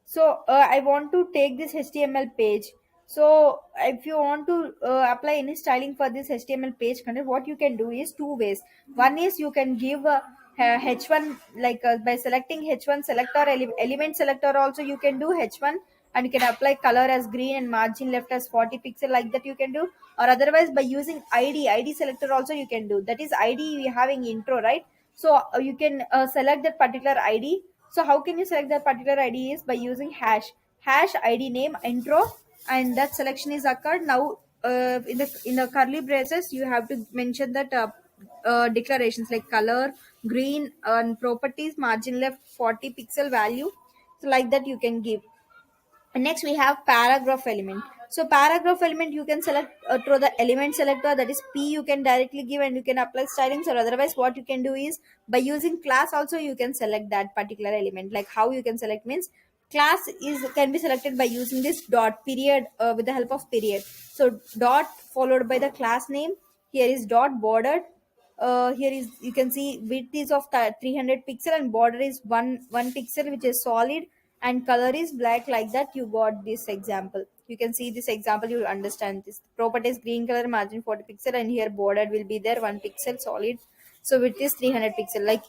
[SPEAKER 2] so I want to take this HTML page. So if you want to apply any styling for this HTML page content, what you can do is two ways. One is you can give H1, like by selecting H1 selector, element selector also you can do H1, and you can apply color as green and margin left as 40 pixel, like that you can do. Or otherwise by using ID selector also you can do. That is ID we having intro, right? So you can select that particular ID. So how can you select that particular ID is by using hash ID name intro, and that selection is occurred. Now in the curly braces you have to mention that declarations like color, green, and properties, margin left 40 pixel value. So like that you can give. And next we have paragraph element. So paragraph element you can select through the element selector, that is P, you can directly give and you can apply stylings. Or otherwise what you can do is by using class also you can select that particular element. Like how you can select means, class is can be selected by using this dot period with the help of period. So dot followed by the class name. Here is dot bordered. Here is you can see width is of 300 pixel and border is one pixel which is solid, and color is black. Like that you got this example. You can see this example, you will understand this. Properties green color, margin 40 pixel, and here border will be there 1 pixel solid. So width is 300 pixel. Like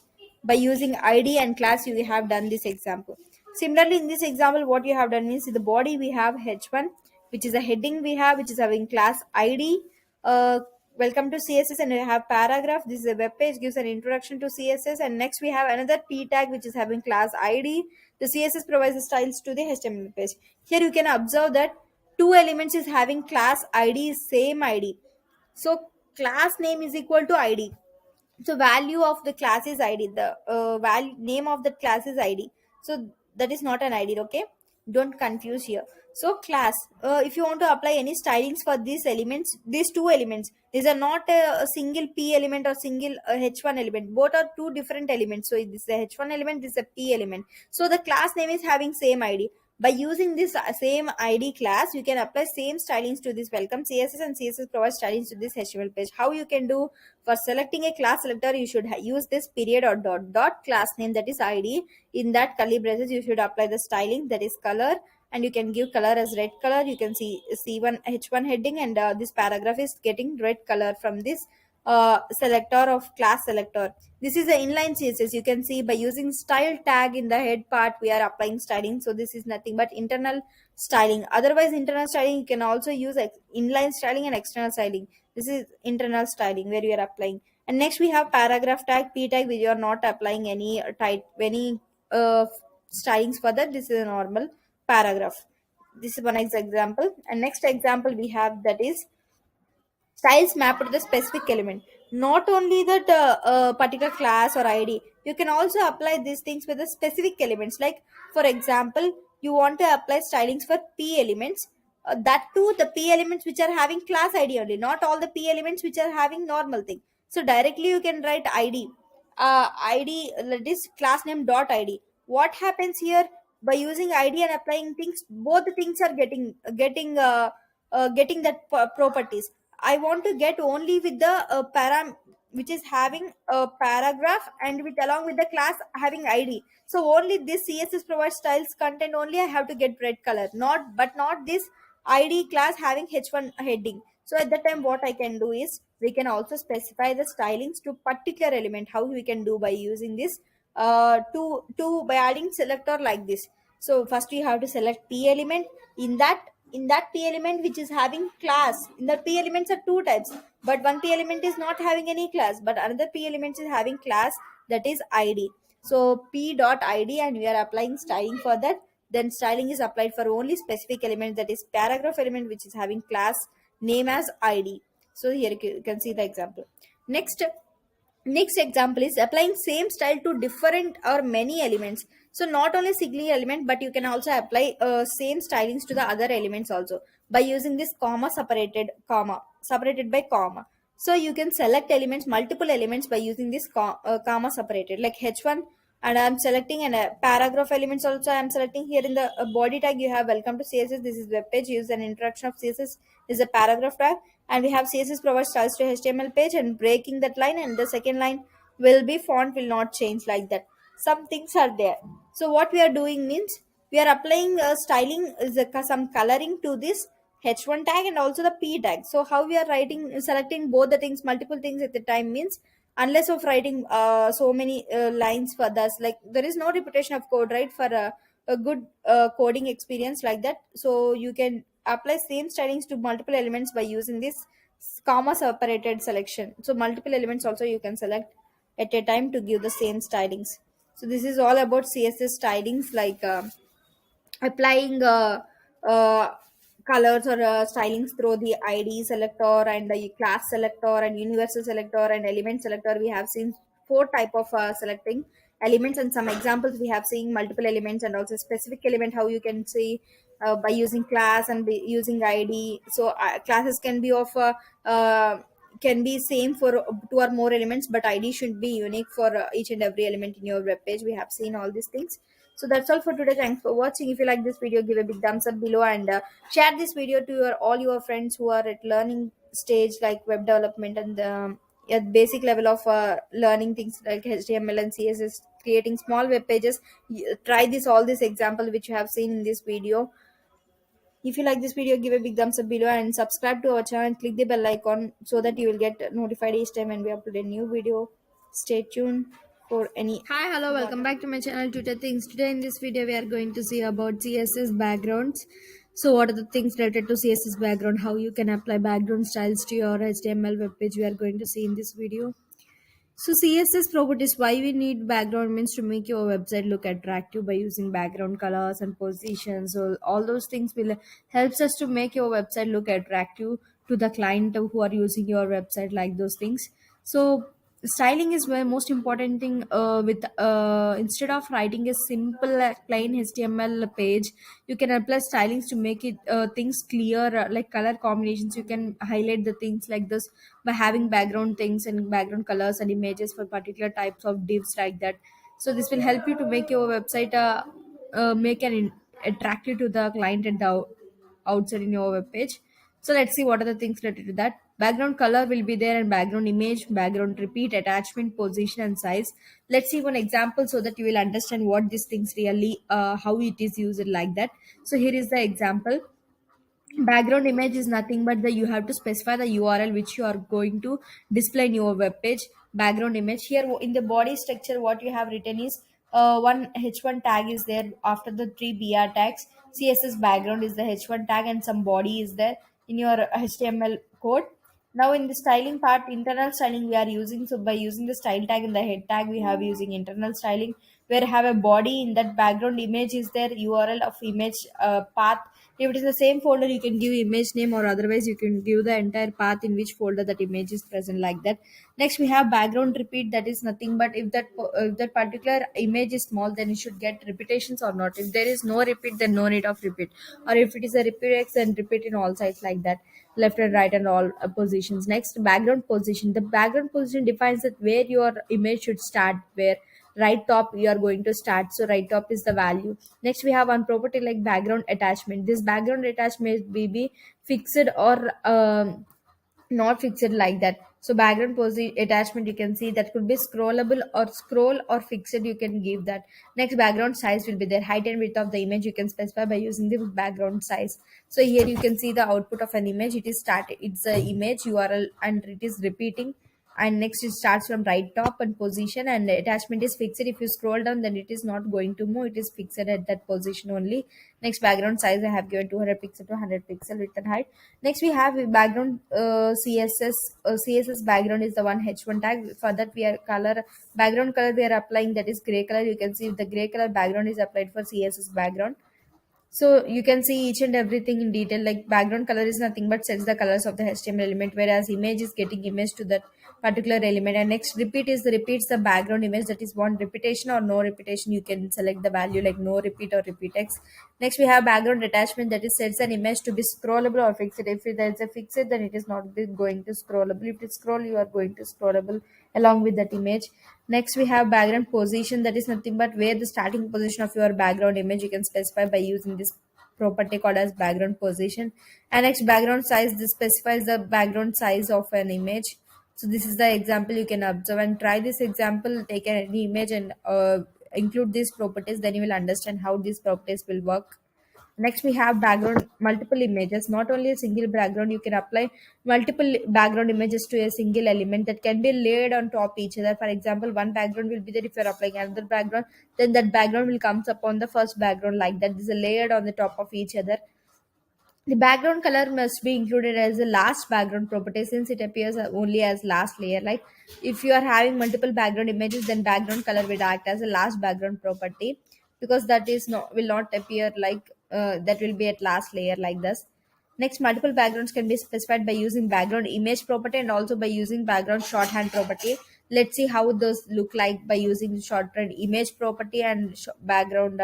[SPEAKER 2] by using id and class you have done this example. Similarly in this example what you have done means, in the body we have h1, which is a heading we have, which is having class id. Welcome to CSS, and we have paragraph. This is a web page, gives an introduction to CSS. And next we have another p tag which is having class id. The CSS provides the styles to the HTML page. Here you can observe that two elements is having class id is same id. So class name is equal to id. So value of the class is id, the value name of the class is id. So that is not an id, okay? Don't confuse here. So class, if you want to apply any stylings for these elements, these two elements, these are not a single p element or single h1 element, both are two different elements. So this is a h1 element, this is a p element. So the class name is having same id. By using this same id class you can apply same stylings to this welcome CSS, and CSS provides stylings to this HTML page. How you can do? For selecting a class selector you should use this period or dot class name, that is id. In that curly braces you should apply the styling, that is color, and you can give color as red color. You can see c1 h1 heading, and this paragraph is getting red color from this selector of class selector. This is the inline CSS. You can see by using style tag in the head part we are applying styling. So this is nothing but internal styling. Otherwise internal styling you can also use inline styling and external styling. This is internal styling where you are applying. And next we have paragraph tag, p tag, where you are not applying any stylings for that. This is a normal paragraph.
[SPEAKER 3] This is one example, and next example we have, that is styles mapped to the specific element, not only that particular class or id. You can also apply these things with the specific elements, like for example, you want to apply stylings for p elements, that too the p elements which are having class id only, not all the p elements which are having normal thing. So directly you can write id, id, that is class name dot id. What happens here, by using id and applying things, both the things are getting that properties. I want to get only with the param which is having a paragraph and with along with the class having id. So only this css provides styles content only I have to get red color, not but not this id class having h1 heading. So at that time what I can do is, we can also specify the stylings to particular element. How we can do, by using this to by adding selector like this. So first you have to select p element. In that p element which is having class, in the p elements are two types, but one p element is not having any class, but another p element is having class, that is id. So p dot id, and we are applying styling for that. Then styling is applied for only specific element, that is paragraph element which is having class name as id. So here you can see the example. Next Next example is applying same style to different or many elements. So not only single element, but you can also apply same stylings to the other elements also, by using this comma separated by comma. So you can select elements, multiple elements, by using this comma separated, like h1, and I'm selecting, and paragraph elements also I'm selecting. Here in the body tag you have welcome to css, this is web page, use an introduction of css is a paragraph tag. And we have css provides styles to html page, and breaking that line, and the second line will be font will not change, like that some things are there. So what we are doing means, we are applying styling is some coloring to this h1 tag and also the p tag. So how we are writing, selecting both the things, multiple things at the time means, unless of writing so many lines for this, like there is no repetition of code, right, for a good coding experience like that. So you can apply same stylings to multiple elements by using this comma separated selection. So multiple elements also you can select at a time to give the same stylings. So this is all about css stylings, like applying colors or stylings through the id selector and the class selector and universal selector and element selector. We have seen four type of selecting elements, and some examples we have seen multiple elements and also specific element, how you can see by using class and by using id. So classes can be of can be same for two or more elements, but id should be unique for each and every element in your web page. We have seen all these things. So that's all for today. Thanks for watching. If you like this video, give a big thumbs up below, and share this video to your all your friends who are at learning stage like web development and at basic level of learning things like html and css, creating small web pages. Try this all this example which you have seen in this video. If you like this video, give a big thumbs up below and subscribe to our channel and click the bell icon so that you will get notified each time when we upload a new video. Stay tuned for any.
[SPEAKER 2] Hi, hello, welcome back to my channel Tutor Things. Today in this video we are going to see about CSS backgrounds. So what are the things related to CSS background, how you can apply background styles to your HTML web page, we are going to see in this video. So CSS properties, why we need background means to make your website look attractive by using background colors and positions. So all those things will helps us to make your website look attractive to the client who are using your website, like those things. So styling is the most important thing. With instead of writing a simple plain html page, you can apply stylings to make it things clear, like color combinations. You can highlight the things like this by having background things and background colors and images for particular types of divs, like that. So this will help you to make your website make attractive to the client and the outside in your web page. So let's see what are the things related to that. Background color will be there, and background image, background repeat, attachment, position, and size. Let's see one example so that you will understand what these things really, how it is used, like that. So here is the example. Background image is nothing but the you have to specify the url which you are going to display in your web page. Background image, here in the body structure what you have written is one h1 tag is there after the three br tags. Css background is the h1 tag, and some body is there in your html code. Now in the styling part, internal styling we are using. So by using the style tag and the head tag, we have using internal styling, where have a body in that background image is there, URL of image path, If it is the same folder, you can give image name, or otherwise you can give the entire path in which folder that image is present, like that. Next we have background repeat. That is nothing but if that particular image is small, then it should get repetitions or not. If there is no repeat, then no need of repeat. Or if it is a repeat x, then repeat in all sides, like that, left and right and all positions. Next, background position. The background position defines that where your image should start, where right top you are going to start. So right top is the value. Next we have one property like background attachment. This background attachment may be fixed or not fixed, like that. So background attachment, you can see that could be scrollable or scroll or fixed, you can give that. Next, background size will be there. Height and width of the image you can specify by using the background size. So here you can see the output of an image. It is static, it's a image URL and it is repeating. And next it starts from right top and position, and the attachment is fixed. If you scroll down, then it is not going to move, it is fixed at that position only. Next, background size I have given 200 pixel to 100 pixel, width and height. Next we have a background css background is the one h1 tag. For that we are color, background color we are applying, that is gray color. You can see the gray color background is applied for css background. So you can see each and everything in detail. Like background color is nothing but sets the colors of the HTML element, whereas image is getting image to that particular element. And next, repeat is the repeats the background image, that is one repetition or no repetition. You can select the value like no repeat or repeat X. Next we have background attachment, that is sets an image to be scrollable or fixed. If there is a fixed, then it is not going to scrollable. If it scroll, you are going to scrollable along with that image. Next, we have background position, that is nothing but where the starting position of your background image you can specify by using this property called as background position. And next, background size, this specifies the background size of an image. So this is the example you can observe and try this example. Take any image and include these properties, then you will understand how these properties will work. Next, we have background multiple images. Not only a single background, you can apply multiple background images to a single element that can be layered on top each other. For example, one background will be there. If you're applying another background, then that background will comes upon the first background, like that. This is layered on the top of each other. The background color must be included as the last background property, since it appears only as last layer. Like if you are having multiple background images, then background color will act as a last background property, because that is not will not appear like that will be at last layer, like this. Next, multiple backgrounds can be specified by using background image property and also by using background shorthand property. Let's see how those look like by using shorthand image property and background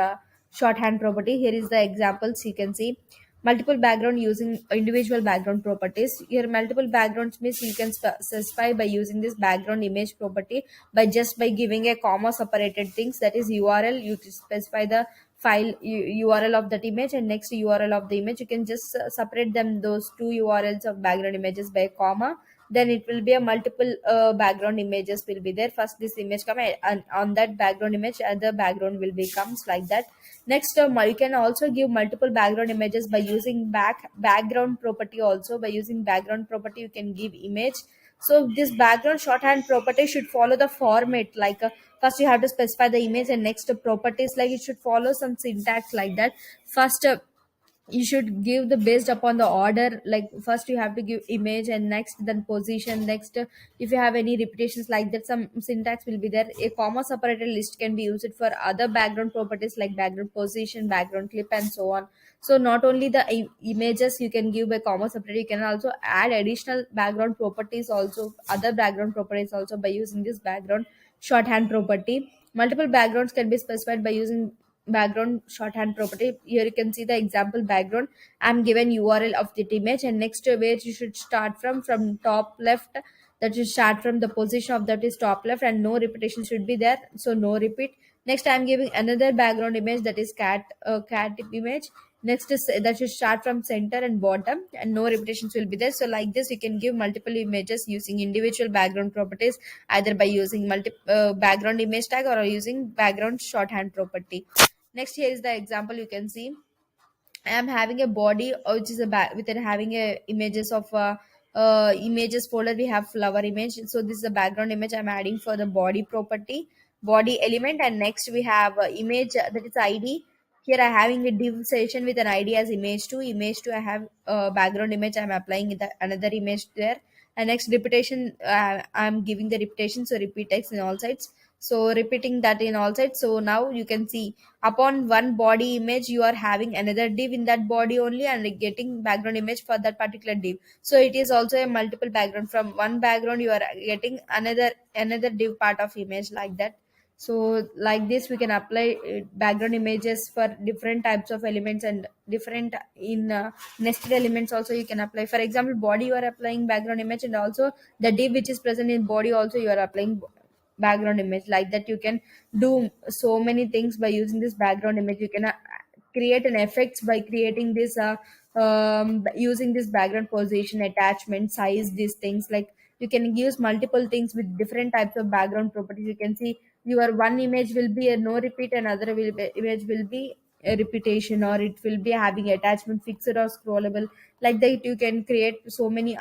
[SPEAKER 2] shorthand property. Here is the examples. You can see multiple background using individual background properties. Here multiple backgrounds means you can specify by using this background image property by just by giving a comma separated things, that is URL. You can specify the file URL of that image, and next URL of the image. You can just separate them, those two URLs of background images, by a comma. Then it will be a multiple background images will be there. First this image come, and on that background image other background will becomes, like that. Next, you can also give multiple background images by using background property. Also by using background property you can give image. So this background shorthand property should follow the format, like first you have to specify the image, and next properties, like it should follow some syntax, like that. First, you should give the based upon the order. Like first you have to give image, and next then position. Next, if you have any repetitions, like that, some syntax will be there. A comma separated list can be used for other background properties like background position, background clip, and so on. So not only the images you can give by comma separated, you can also add additional background properties also, other background properties also, by using this background shorthand property. Multiple backgrounds can be specified by using background shorthand property. Here you can see the example background. I'm given URL of the image, and next, where you should start from top left. That you start from the position of that is top left, and no repetition should be there, so no repeat. Next, I'm giving another background image, that is cat image. Next is that should start from center and bottom, and no repetitions will be there. So like this you can give multiple images using individual background properties, either by using background image tag or using background shorthand property. Next, here is the example. You can see I am having a body, which is a with it having a images of images folder. We have flower image. So this is the background image I'm adding for the body property, body element. And next we have image, that is ID. Here I having a div session with an ID as image 2. Image 2 I have background image. I'm applying another image there. And next repetition, I'm giving the repetition, so repeat text in all sides. so repeating that in all sides. So now you can see upon one body image you are having another div in that body only and getting background image for that particular div. So it is also a multiple background. From one background you are getting another div part of image, like that. So like this we can apply background images for different types of elements, and different in nested elements also you can apply. For example, body you are applying background image, and also the div which is present in body also you are applying background image. Like that you can do so many things by using this background image. You can create an effects by creating this using this background position, attachment, size, these things. Like you can use multiple things with different types of background properties. You can see your one image will be a no repeat, another image will be a repetition, or it will be having attachment, fixed or scrollable. Like that you can create so many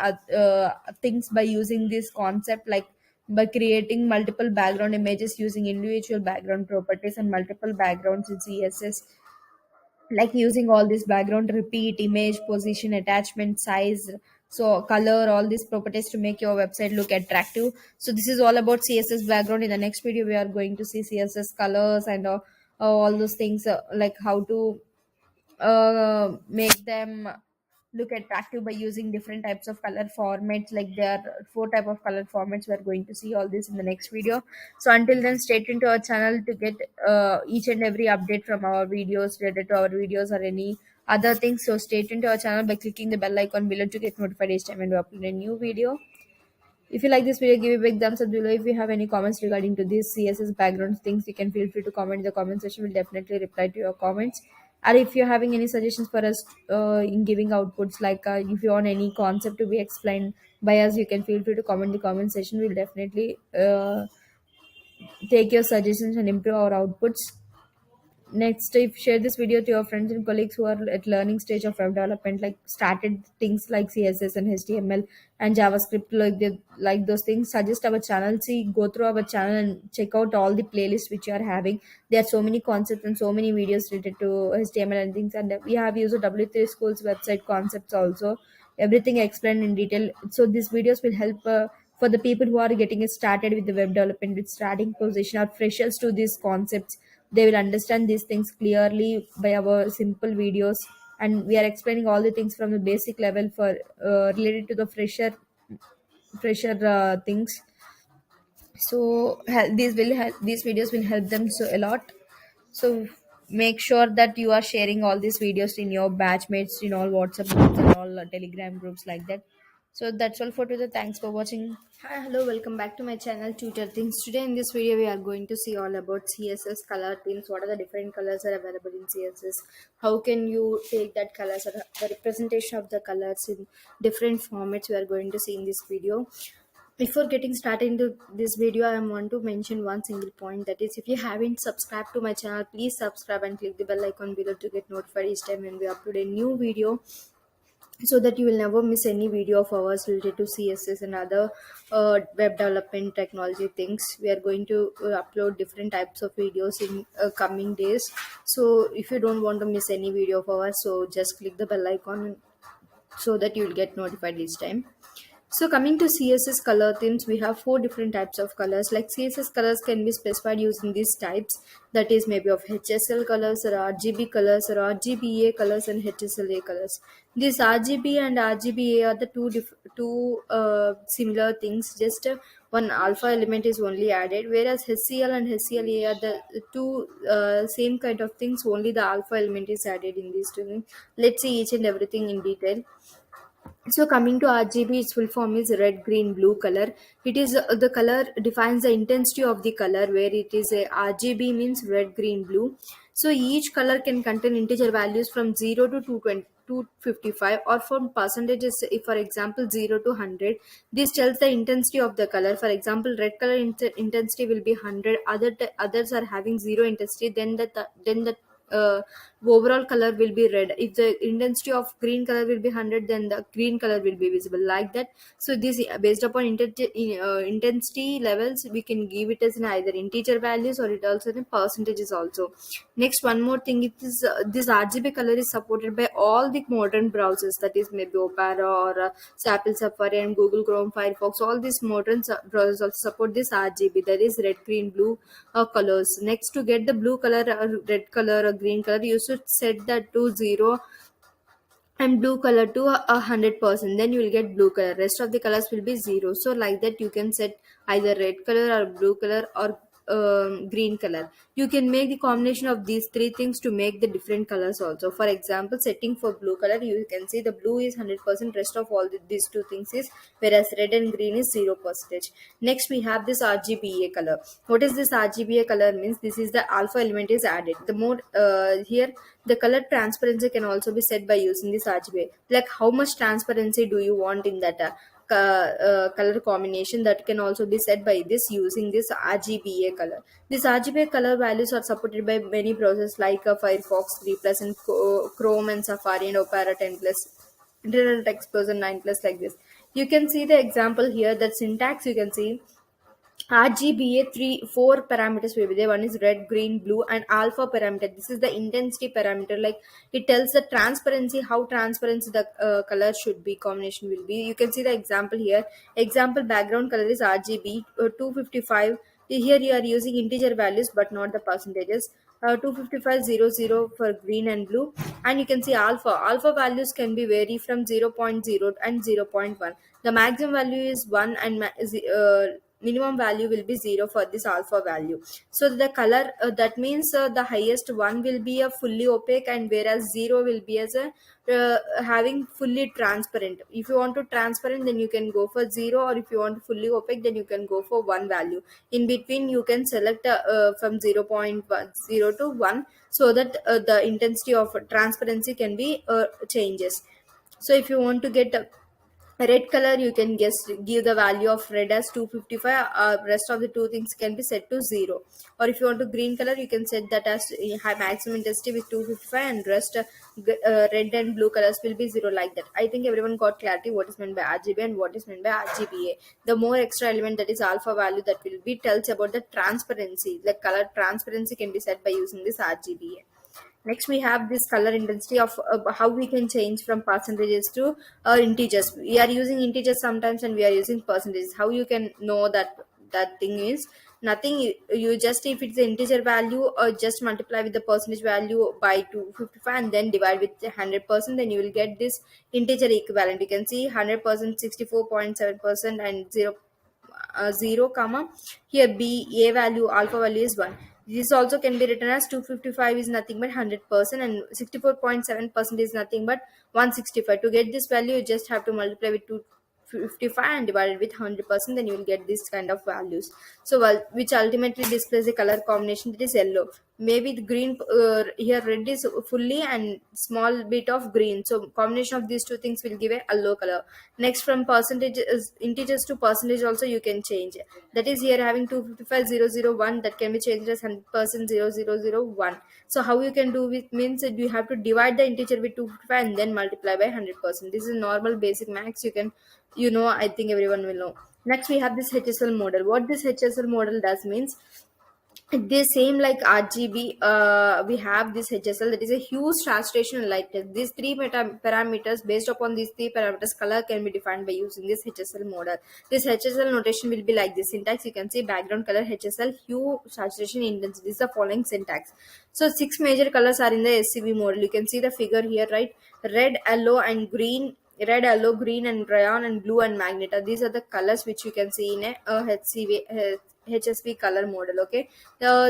[SPEAKER 2] things by using this concept, like by creating multiple background images using individual background properties and multiple backgrounds in CSS, like using all this background, repeat, image, position, attachment, size, so color, all these properties to make your website look attractive. So this is all about CSS background. In the next video we are going to see CSS colors and all those things, like how to make them look attractive by using different types of color formats. Like there are four type of color formats. We are going to see all this in the next video. So until then, stay tuned to our channel to get each and every update from our videos, related to our videos or any other things. So stay tuned to our channel by clicking the bell icon below to get notified each time when we upload a new video. If you like this video, give a big thumbs up below. If you have any comments regarding to this CSS background things, you can feel free to comment in the comment section. We'll definitely reply to your comments. And if you're having any suggestions for us in giving outputs, like if you want any concept to be explained by us, you can feel free to comment in the comment section. We'll definitely take your suggestions and improve our outputs. Next, if share this video to your friends and colleagues who are at learning stage of web development, like started things like CSS and HTML and JavaScript, like those things. Suggest our channel. See, go through our channel and check out all the playlists which you are having. There are so many concepts and so many videos related to HTML and things. And we have used W3 School's website concepts also. Everything explained in detail. So these videos will help. For the people who are getting started with the web development with starting position or freshers to these concepts, they will understand these things clearly by our simple videos. And we are explaining all the things from the basic level for related to the fresher things. So these videos will help them so a lot. So make sure that you are sharing all these videos in your batchmates, in all WhatsApp groups and all Telegram groups, like that. So that's all for today. Thanks for watching.
[SPEAKER 3] Hi, hello, welcome back to my channel Tutor Things. Today in this video we are going to see all about CSS color themes. What are the different colors are available in CSS? How can you take that colors or the representation of the colors in different formats we are going to see in this video. Before getting started into this video, I want to mention one single point, that is, if you haven't subscribed to my channel, please subscribe and click the bell icon below to get notified each time when we upload a new video, so that you will never miss any video of ours related to CSS and other web development technology things. We are going to upload different types of videos in coming days. So if you don't want to miss any video of ours, so just click the bell icon so that you will get notified each time. So coming to CSS color themes, we have four different types of colors. Like CSS colors can be specified using these types, that is maybe of HSL colors or RGB colors or RGBA colors and HSLA colors. These RGB and RGBA are the two similar things. Just one alpha element is only added, whereas HCL and HCLA are the two same kind of things. Only the alpha element is added in these two things. Let's see each and everything in detail. So coming to RGB, its full form is red, green, blue color. It is the color defines the intensity of the color, where it is a RGB means red, green, blue. So each color can contain integer values from 0 to 220, 255, or from percentages. If for example 0 to 100, this tells the intensity of the color. For example, red color intensity will be 100. Others are having 0 intensity. Then the
[SPEAKER 2] overall color will be red. If the intensity of green color will be 100, then the green color will be visible, like that. So this, based upon intensity levels, we can give it as in either integer values or it also in percentages also. Next, one more thing, it is this RGB color is supported by all the modern browsers, that is maybe Opera or Apple Safari and Google Chrome, Firefox. All these modern browsers also support this RGB, that is red, green, blue colors. Next, to get the blue color or red color or green color, you should set that to 0 and blue color to 100%, then you will get blue color. Rest of the colors will be zero. So like that, you can set either red color or blue color or green color. You can make the combination of these three things to make the different colors also. For example, setting for blue color, you can see the blue is 100%, rest of all these two things is, whereas red and green is 0%. Next, we have this RGBA color. What is this RGBA color means? This is the alpha element is added. The more here, the color transparency can also be set by using this RGBA. Like how much transparency do you want in that color combination, that can also be set by this using this RGBA color. This RGBA color values are supported by many browsers like Firefox 3 plus and Chrome and Safari and Opera 10 plus, Internet Explorer 9 plus, like this. You can see the example here, that syntax you can see RGBA four parameters will be there. One is red, green, blue, and alpha parameter. This is the intensity parameter. Like it tells the transparency, how transparent the color should be, combination will be. You can see the example here. Example background color is RGB 255. Here you are using integer values but not the percentages. 25500 for green and blue, and you can see alpha values can be vary from zero point 0.0 and zero point 0.1. The maximum value is 1 and minimum value will be 0 for this alpha value. So the color that means the highest one will be a fully opaque, and whereas 0 will be as a having fully transparent. If you want to transparent, then you can go for 0, or if you want fully opaque, then you can go for 1 value. In between you can select from 0.0 to 1, so that the intensity of transparency can be changes. So if you want to get red color, you can just give the value of red as 255. Rest of the two things can be set to 0. Or if you want to green color, you can set that as high maximum intensity with 255, and rest red and blue colors will be 0, like that. I think everyone got clarity what is meant by RGB and what is meant by RGBA. The more extra element, that is alpha value, that will be tells about the transparency. The color transparency can be set by using this RGBA. Next, we have this color intensity of how we can change from percentages to integers. We are using integers sometimes, and we are using percentages. How you can know that that thing is nothing? You just, if it's an integer value, or just multiply with the percentage value by 255 and then divide with 100%, then you will get this integer equivalent. You can see 100%, 64.7%, and 0 comma, here b a value, alpha value is 1. This also can be written as 255 is nothing but 100%, and 64.7% is nothing but 165. To get this value, you just have to multiply with 255 and divided with 100%, then you will get this kind of values. So which ultimately displays a color combination that is yellow. Maybe the green, here red is fully and small bit of green, so combination of these two things will give a yellow color. Next, from percentages, integers to percentage also you can change. That is, here having 255,001, that can be changed as 100% 0001. So how you can do it means that you have to divide the integer with 255 and then multiply by 100%. This is normal basic max. You can, I think everyone will know. Next, we have this HSL model. What this HSL model does means, the same like RGB, we have this HSL, that is a huge saturation and lightness. These three parameters, based upon these three parameters, color can be defined by using this HSL model. This HSL notation will be like this. Syntax, you can see background color, HSL, hue, saturation, intensity. This is the following syntax. So 6 major colors are in the SCV model. You can see the figure here, right? Red, yellow, and green. Red, yellow, green, and rayon, and blue, and magenta. These are the colors which you can see in a HSV color model. Okay,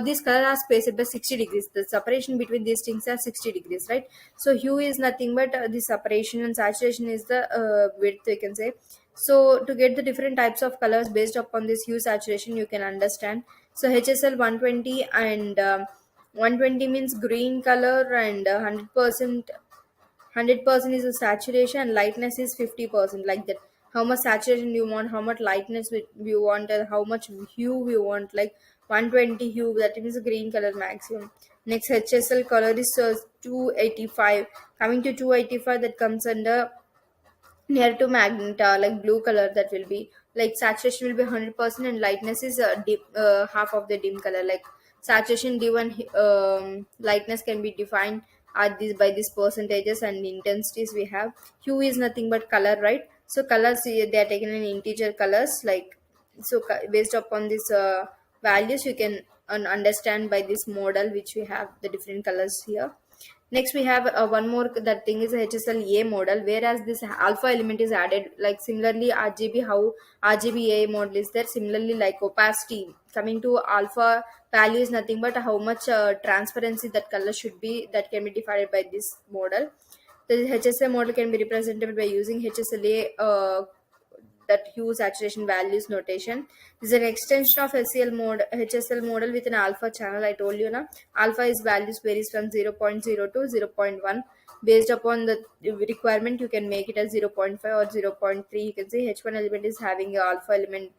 [SPEAKER 2] these colors are spaced by 60 degrees. The separation between these things are 60 degrees, right? So hue is nothing but the separation, and saturation is the width, you can say. So to get the different types of colors based upon this hue, saturation, you can understand. So HSL 120 and 120 means green color, and 100% is the saturation, and lightness is 50%, like that. How much saturation you want, how much lightness you want, and how much hue you want, like 120 hue, that means the green color maximum. Next, HSL color is 285. Coming to 285, that comes under near to magenta, like blue color, that will be like saturation will be 100% and lightness is half of the dim color. Like saturation dim and lightness can be defined at this by these percentages and intensities we have. Hue is nothing but color, right? So colors, they are taken in integer colors, like, so based upon this values, you can understand by this model which we have the different colors here. Next, we have one more, that thing is a HSLA model, whereas this alpha element is added. Like similarly, RGB, how RGBA model is there. Similarly, like opacity, coming to alpha value is nothing but how much transparency that color should be, that can be defined by this model. The HSA model can be represented by using HSLA, that hue saturation values notation. This is an extension of HCL mode, HSL model with an alpha channel. I told you na, alpha is values varies from 0.0 to 0.1. Based upon the requirement, you can make it as 0.5 or 0.3. You can see H1 element is having a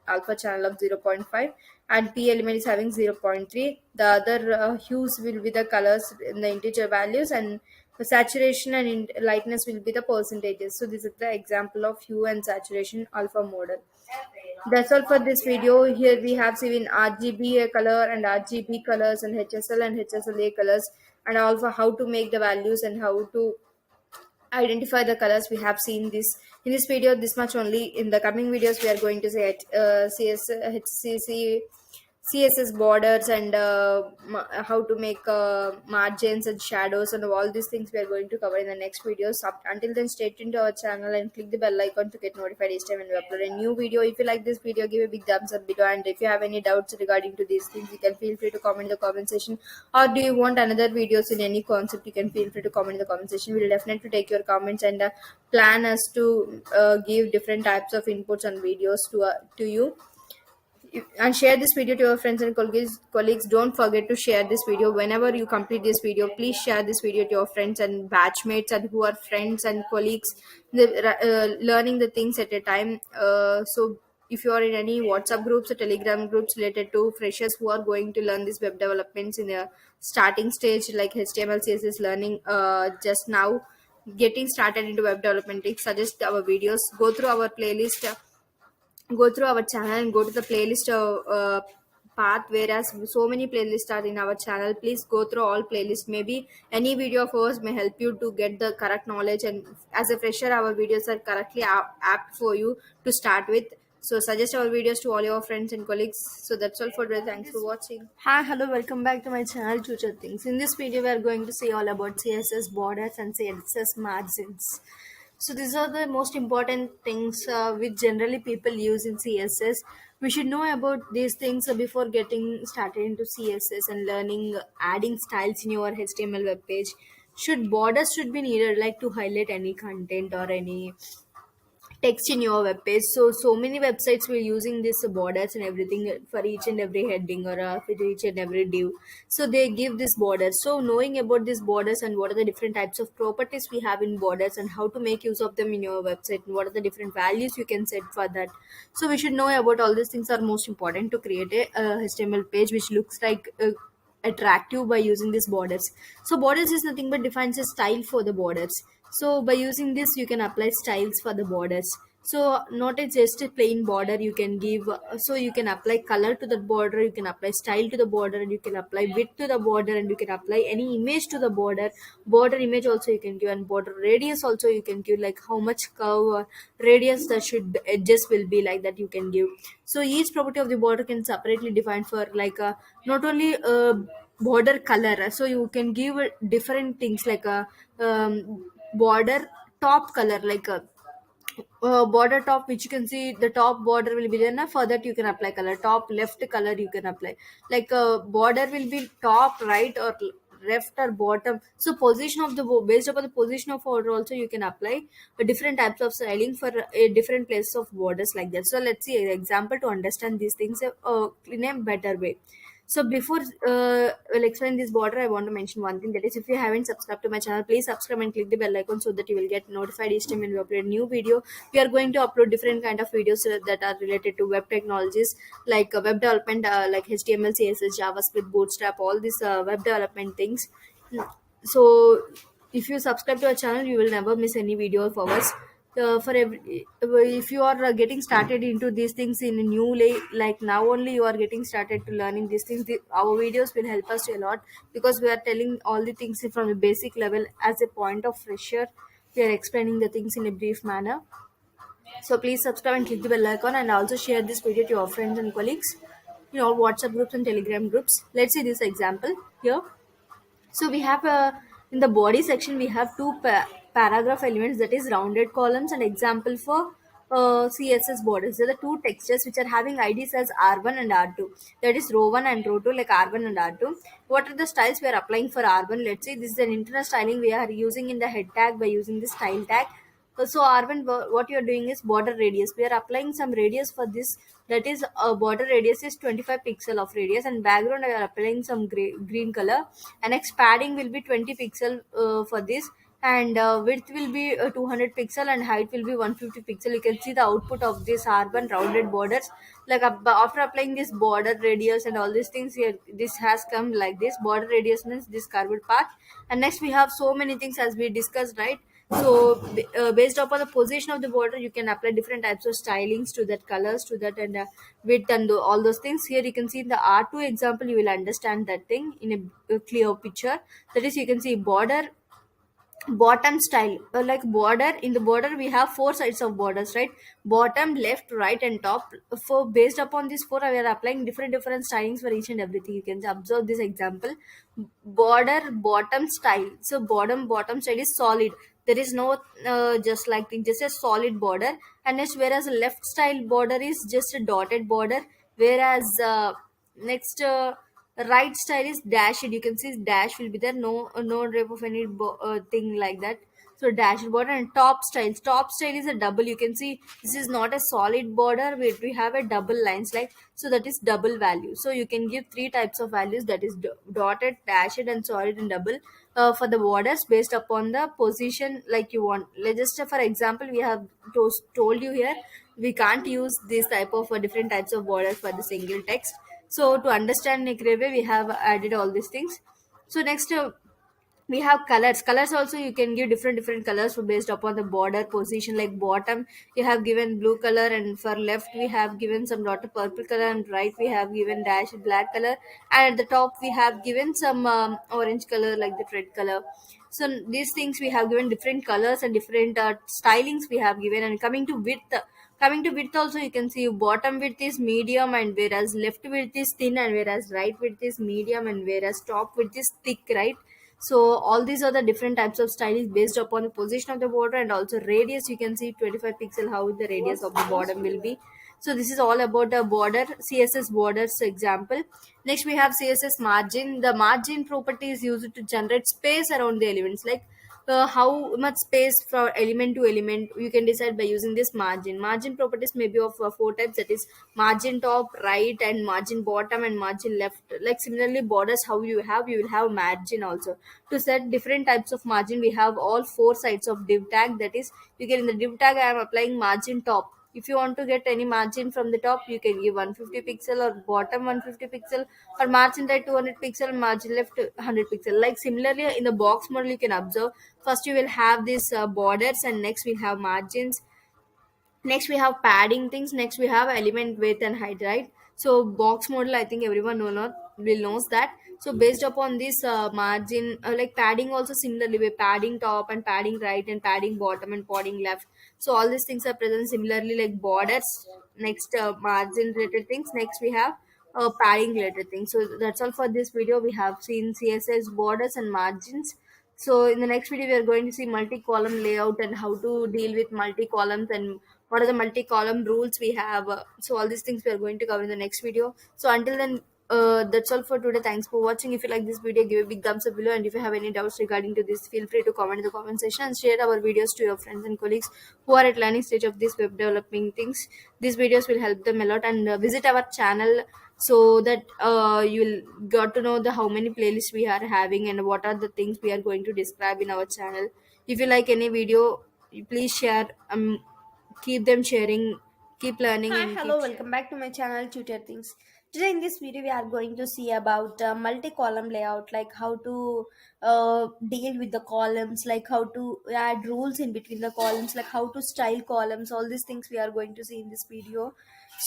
[SPEAKER 2] alpha channel of 0.5, and P element is having 0.3. The other hues will be the colors in the integer values, and the saturation and lightness will be the percentages. So this is the example of hue and saturation alpha model. That's all for this video. Here we have seen RGB color and RGB colors and HSL and HSLA colors, and also how to make the values and how to identify the colors. We have seen this in this video, this much only. In the coming videos, we are going to say CSS borders and how to make margins and shadows and all these things we are going to cover in the next videos. Until then, stay tuned to our channel and click the bell icon to get notified each time when we upload a new video. If you like this video, give a big thumbs up below, and if you have any doubts regarding to these things, you can feel free to comment in the comment section. Or do you want another videos in any concept, you can feel free to comment in the comment section. We'll definitely take your comments and plan us to give different types of inputs and videos to you. And share this video to your friends and colleagues. Don't forget to share this video. Whenever you complete this video, please share this video to your friends and batchmates and who are friends and colleagues, learning the things at a time. So if you are in any WhatsApp groups or Telegram groups related to freshers who are going to learn these web developments in a starting stage, like HTML CSS learning, just now getting started into web development, suggest our videos. Go through our channel and go to the playlist path, whereas so many playlists are in our channel. Please go through all playlists. Maybe any video of ours may help you to get the correct knowledge, and as a fresher, our videos are correctly apt for you to start with. So suggest our videos to all your friends and colleagues. So that's all for today. Thanks for watching. Hi, hello, welcome back to my channel Future Things. In this video, we are going to see all about CSS borders and CSS margins. So these are the most important things which generally people use in CSS. We should know about these things before getting started into CSS and learning adding styles in your HTML web page. Borders should be needed, like to highlight any content or any text in your web page. So many websites were using this borders and everything for each and every heading or for each and every div. So they give this borders. So knowing about these borders and what are the different types of properties we have in borders and how to make use of them in your website and what are the different values you can set for that. So we should know about all these things are most important to create a HTML page which looks like attractive by using these borders. So borders is nothing but defines a style for the borders. So by using this, you can apply styles for the borders. So not a just a plain border, you can give, so you can apply color to the border, you can apply style to the border, and you can apply width to the border, and you can apply any image to the border image also you can give, and border radius also you can give, like how much curve or radius that should edges will be, like that you can give. So each property of the border can separately define for, like not only border color, so you can give different things like a border top color, like a border top, which you can see the top border will be there na, for that you can apply color. Top left color you can apply, like border will be top, right, or left or bottom. So position of the based upon the position of border also you can apply different types of styling for different places of borders, like that. So let's see an example to understand these things in a better way. So before we'll explain this border, I want to mention one thing, that is, if you haven't subscribed to my channel, please subscribe and click the bell icon so that you will get notified each time when we upload a new video. We are going to upload different kind of videos that are related to web technologies, like web development, like HTML, CSS, JavaScript, Bootstrap, all these web development things.
[SPEAKER 1] So if you subscribe to our channel, you will never miss any video of ours. For every, if you are getting started into these things in a new way, like now only you are getting started to learning these things, our videos will help us a lot, because we are telling all the things from a basic level as a point of fresher. We are explaining the things in a brief manner. So please subscribe and click the bell icon, and also share this video to your friends and colleagues in all WhatsApp groups and Telegram groups. Let's see this example here. So we have in the body section we have two paragraph elements, that is rounded columns and example for CSS borders. There are the two textures which are having IDs as R1 and R2. That is row 1 and row 2, like R1 and R2. What are the styles we are applying for R1? Let's say this is an internal styling we are using in the head tag by using the style tag. So R1, what you are doing is border radius. We are applying some radius for this. That is border radius is 25 pixel of radius, and background I are applying some green color. And next padding will be 20 pixel for this, and width will be 200 pixel, and height will be 150 pixel. You can see the output of this R1 rounded borders. Like after applying this border radius and all these things here, this has come like this. Border radius means this curved path. And next we have so many things as we discussed, right? So based upon the position of the border, you can apply different types of stylings to that, colors to that, and width and all those things. Here you can see in the R2 example, you will understand that thing in a clear picture. That is, you can see border, bottom style, like border. In the border we have four sides of borders, right? Bottom, left, right, and top. For based upon these four, we are applying different stylings for each and everything. You can observe this example: border bottom style. So bottom style is solid. There is no just like just a solid border. And next, whereas left style border is just a dotted border, whereas next right style is dashed. You can see dash will be there, no drape of any thing like that. So dashed border. And top style is a double. You can see this is not a solid border, we have a double lines, like, so that is double value. So you can give three types of values, that is dotted, dashed, and solid, and double for the borders based upon the position like you want. Like just for example, we have told you here, we can't use this type of different types of borders for the single text. So to understand Nikreve, we have added all these things. So next, we have colors also. You can give different colors for based upon the border position. Like bottom you have given blue color, and for left we have given some dot of purple color, and right we have given dash black color, and at the top we have given some orange color, like the red color. So these things we have given different colors and different stylings we have given. And coming to width also, you can see bottom width is medium, and whereas left width is thin, and whereas right width is medium, and whereas top width is thick, right? So all these are the different types of styles based upon the position of the border. And also radius, you can see 25 pixel how the radius of the bottom will be. So this is all about a border, CSS borders example. Next we have CSS margin. The margin property is used to generate space around the elements, like how much space for element to element you can decide by using this margin properties may be of four types, that is margin top, right, and margin bottom, and margin left. Like similarly borders, how you will have margin also. To set different types of margin, we have all four sides of div tag. That is, you get in the div tag I am applying margin top. If you want to get any margin from the top, you can give 150 pixel, or bottom 150 pixel, or margin right 200 pixel, margin left 100 pixel. Like similarly in the box model, you can observe first you will have these borders, and next we'll have margins. Next we have padding things. Next we have element width and height, right? So box model, I think everyone will knows that. So based upon this margin, like padding also similarly, with padding top and padding right and padding bottom and padding left. So all these things are present similarly, like borders. Next margin related things. Next we have padding related things. So that's all for this video. We have seen CSS borders and margins. So in the next video, we are going to see multi-column layout and how to deal with multi-columns, and what are the multi-column rules we have. So all these things we are going to cover in the next video. So until then, that's all for today. Thanks for watching. If you like this video, give a big thumbs up below. And if you have any doubts regarding to this, feel free to comment in the comment section, and share our videos to your friends and colleagues who are at learning stage of this web developing things. These videos will help them a lot. And visit our channel so that you'll got to know the how many playlists we are having and what are the things we are going to describe in our channel. If you like any video, please share. Keep them sharing, keep learning,
[SPEAKER 2] Hi,
[SPEAKER 1] and
[SPEAKER 2] hello,
[SPEAKER 1] keep sharing.
[SPEAKER 2] welcome back to my channel, Tutor Things. Today in this video we are going to see about multi-column layout, like how to deal with the columns, like how to add rules in between the columns, like how to style columns. All these things we are going to see in this video.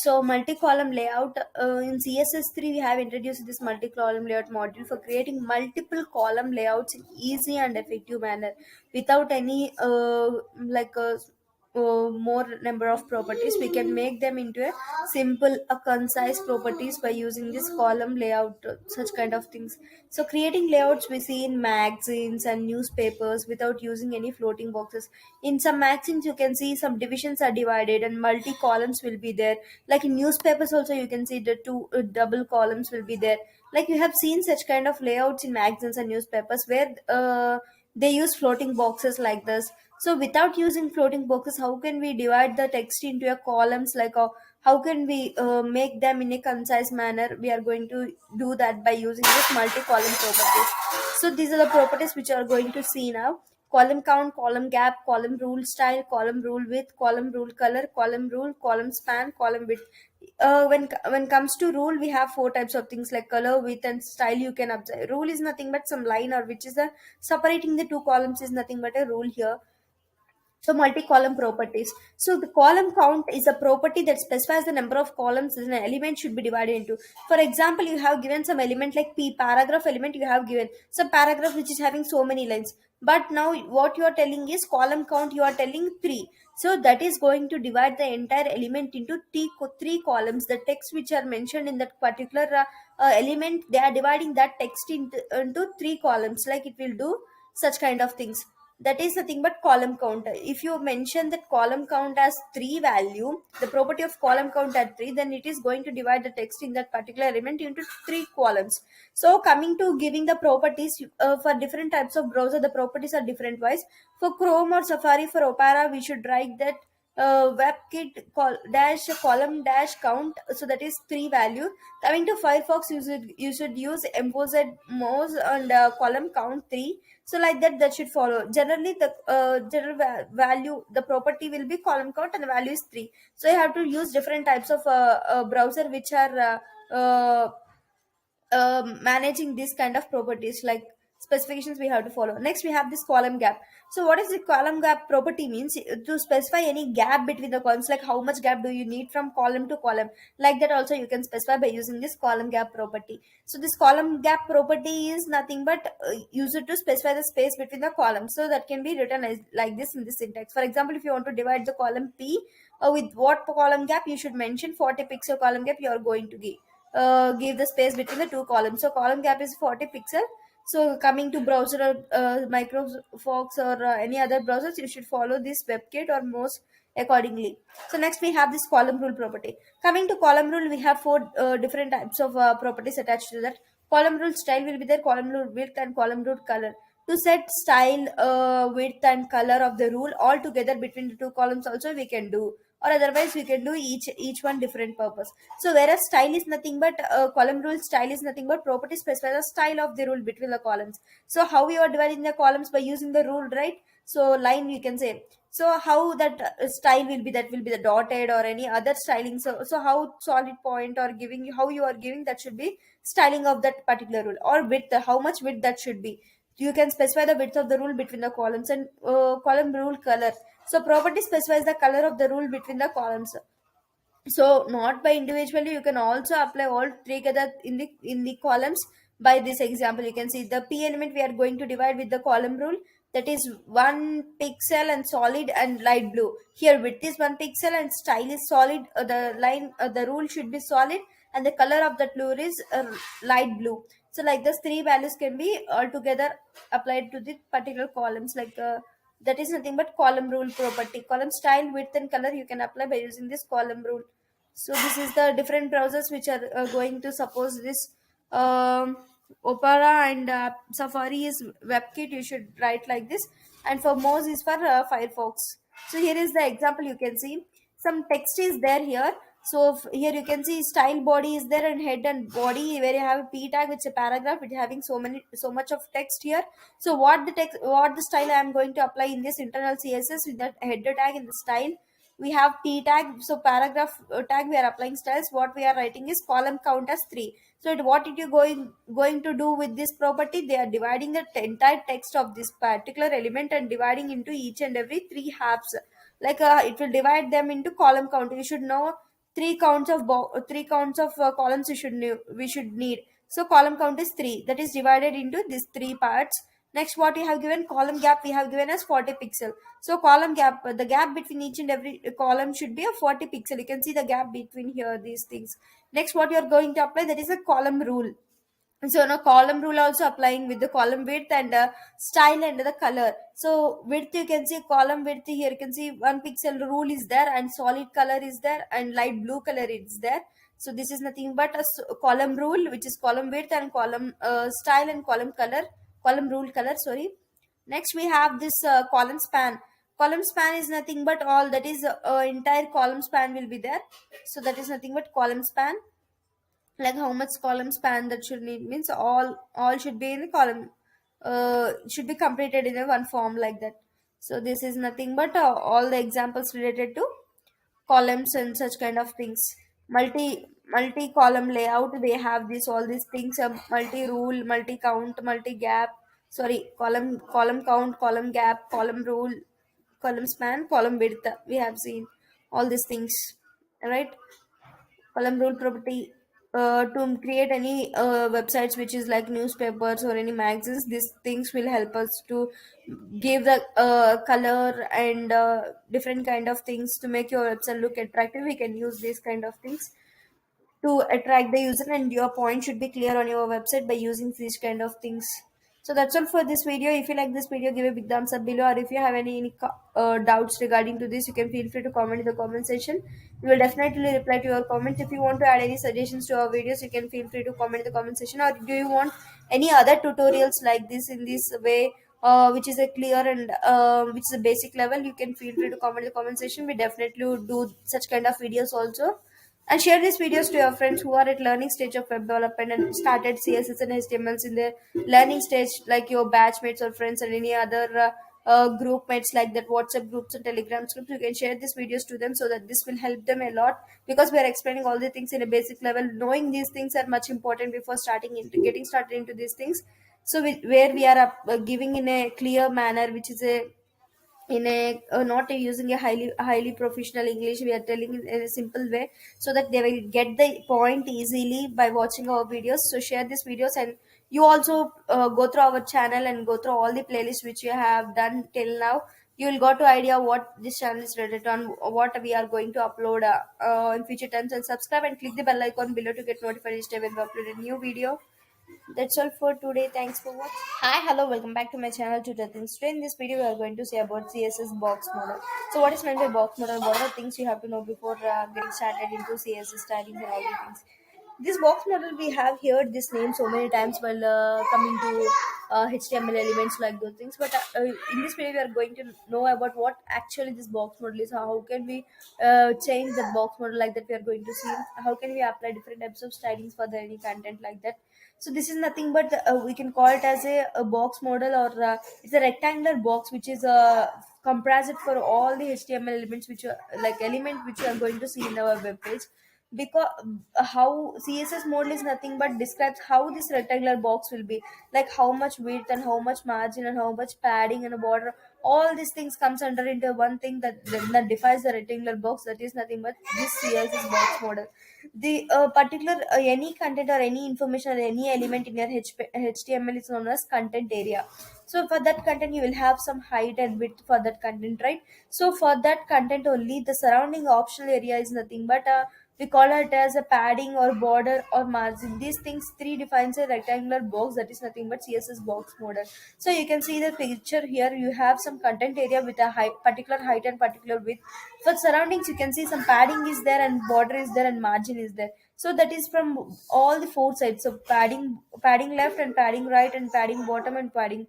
[SPEAKER 2] So multi-column layout, in CSS3 we have introduced this multi-column layout module for creating multiple column layouts in easy and effective manner without any more number of properties. We can make them into a simple concise properties by using this column layout, such kind of things. So creating layouts we see in magazines and newspapers without using any floating boxes. In some magazines you can see some divisions are divided and multi columns will be there. Like in newspapers also you can see the two double columns will be there. Like you have seen such kind of layouts in magazines and newspapers where they use floating boxes like this. So without using floating boxes, how can we divide the text into a columns, like how can we make them in a concise manner? We are going to do that by using this multi-column properties. So these are the properties which are going to see now: column count, column gap, column rule style, column rule width, column rule color, column rule, column span, column width. When comes to rule, we have four types of things like color, width, and style. You can observe rule is nothing but some line, or which is the separating the two columns is nothing but a rule here. So multi-column properties. So the column count is a property that specifies the number of columns that an element should be divided into. For example, you have given some element like P, paragraph element you have given. Some paragraph which is having so many lines. But now what you are telling is column count, you are telling 3. So that is going to divide the entire element into three columns. The text which are mentioned in that particular element, they are dividing that text into three columns. Like it will do such kind of things. That is nothing but column count. If you mention that column count as 3 value, the property of column count at 3, then it is going to divide the text in that particular element into 3 columns. So coming to giving the properties, for different types of browser, the properties are different wise. For Chrome or Safari, for Opera, we should write that webkit dash column dash count, so that is 3 value. Coming to Firefox, you should use embossed mouse and column count 3. So like that should follow. Generally the general value, the property will be column count and the value is 3. So you have to use different types of browser which are managing this kind of properties, like specifications we have to follow. Next we have this column gap. So what is the column gap property means? To specify any gap between the columns, like how much gap do you need from column to column, like that also you can specify by using this column gap property. So this column gap property is nothing but used to specify the space between the columns. So that can be written as like this in this syntax. For example, if you want to divide the column P, with what column gap you should mention 40 pixel column gap you are going to give the space between the two columns. So column gap is 40 pixel. So coming to browser or Microsoft or any other browsers, you should follow this WebKit or most accordingly. So next we have this column rule property. Coming to column rule, we have four different types of properties attached to that. Column rule style will be there, column rule width, and column rule color. To set style, width, and color of the rule all together between the two columns also we can do, or otherwise we can do each one different purpose. So whereas style is nothing but column rule style is nothing but property specify the style of the rule between the columns. So how we are dividing the columns? By using the rule, right? So line we can say. So how that style will be, that will be the dotted or any other styling. So how solid point or giving you, how you are giving, that should be styling of that particular rule. Or width, how much width that should be, you can specify the width of the rule between the columns. And column rule color, so property specifies the color of the rule between the columns. So not by individually, you can also apply all three together in the columns. By this example, you can see the P element we are going to divide with the column rule, that is 1 pixel and solid and light blue. Here width is 1 pixel and style is solid. The line, the rule should be solid, and the color of that blue is light blue. So like this, three values can be altogether applied to the particular columns. Like that is nothing but column rule property. Column style, width, and color you can apply by using this column rule. So this is the different browsers which are going to suppose this. Opera and Safari is WebKit, you should write like this. And for Moz is for Firefox. So here is the example, you can see some text is there here. So here you can see style body is there, and head and body where you have a P tag, which is a paragraph, which having so much of text here. So what the style I am going to apply in this internal CSS with that header tag in the style. We have p tag, so paragraph tag we are applying styles. What we are writing is column count as 3. So what it you going to do with this property? They are dividing the entire text of this particular element and dividing into each and every three halves. Like it will divide them into column count. You should know three counts of columns we should need. So column count is 3, that is divided into these three parts. Next, what we have given, column gap we have given as 40 pixel. So column gap, the gap between each and every column should be a 40 pixel. You can see the gap between here, these things. Next, what you are going to apply, that is a column rule. So now column rule also applying with the column width and style and the color. So width, you can see column width here, you can see 1 pixel rule is there, and solid color is there, and light blue color is there. So this is nothing but a column rule, which is column width and column style and column color, column rule color, sorry. Next we have this column span. Column span is nothing but all, that is entire column span will be there. So that is nothing but column span. Like how much column span that should need, means all should be in the column, should be completed in a one form, like that. So this is nothing but all the examples related to columns and such kind of things. Multi column layout, we have this all these things, multi rule, multi count, multi gap, sorry, column count, column gap, column rule, column span, column width, we have seen all these things, right? Column rule property, to create any websites which is like newspapers or any magazines, these things will help us to give the color and different kind of things to make your website look attractive. We can use these kind of things to attract the user, and your point should be clear on your website by using these kind of things. So that's all for this video. If you like this video, give a big thumbs up below, or if you have any doubts regarding to this, you can feel free to comment in the comment section. We will definitely reply to your comment. If you want to add any suggestions to our videos, you can feel free to comment in the comment section. Or do you want any other tutorials like this in this way, which is a clear and which is a basic level, you can feel free to comment in the comment section. We definitely would do such kind of videos also. And share these videos to your friends who are at learning stage of web development and started CSS and HTMLs in their learning stage, like your batchmates or friends and any other group mates, like that WhatsApp groups and Telegram groups. You can share these videos to them so that this will help them a lot, because we are explaining all the things in a basic level. Knowing these things are much important before starting into getting started into these things. So where we are giving in a clear manner, which is a in a not using a highly professional English, we are telling in a simple way, so that they will get the point easily by watching our videos. So share these videos, and you also go through our channel and go through all the playlists which you have done till now. You will got to idea what this channel is related on, what we are going to upload in future times. And subscribe and click the bell icon below to get notified each time when we upload a new video. That's all for today. Thanks for watching. Hi, hello, welcome back to my channel, Tutor Things. Today in this video, we are going to say about CSS box model. So, what is meant by box model? What are the things you have to know before getting started into CSS styling and all these things? This box model, we have heard this name so many times while coming to HTML elements, like those things. But in this video, we are going to know about what actually this box model is. How can we change the box model, like that? We are going to see how can we apply different types of stylings for the any content, like that. So this is nothing but we can call it as a box model, or it's a rectangular box which is comprised for all the HTML elements, which are like element which you are going to see in our web page. Because how CSS model is nothing but describes how this rectangular box will be, like how much width and how much margin and how much padding and a border. All these things comes under into one thing that defines the rectangular box. That is nothing but this CSS box model. The particular any content or any information or any element in your HTML is known as content area. So for that content, you will have some height and width for that content, right? So for that content only, the surrounding optional area is nothing but we call it as a padding or border or margin. These things three defines a rectangular box, that is nothing but CSS box model. So you can see the picture here. You have some content area with a particular height and particular width. For surroundings, you can see some padding is there and border is there and margin is there. So that is from all the four sides. So padding left and padding right and padding bottom and padding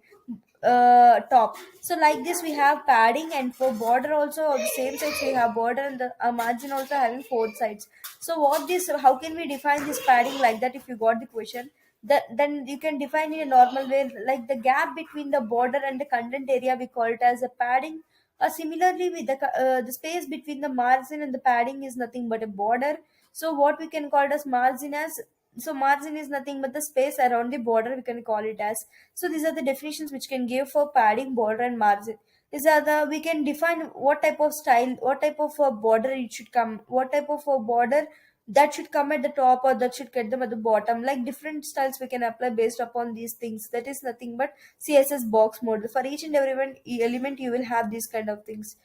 [SPEAKER 2] top. So like this we have padding, and for border also on the same sides we have border, and the margin also having four sides. So what this, how can we define this padding, like that? If you got the question, that then you can define in a normal way, like the gap between the border and the content area, we call it as a padding, Similarly, with the space between the margin and the padding is nothing but a border. So what we can call it as margin as, so margin is nothing but the space around the border, we can call it as. So these are the definitions which can give for padding, border, and margin. These are the, we can define what type of style, what type of border it should come, what type of border that should come at the top or that should get them at the bottom. Like different styles we can apply based upon these things. That is nothing but CSS box model. For each and every one element, you will have these kind of things.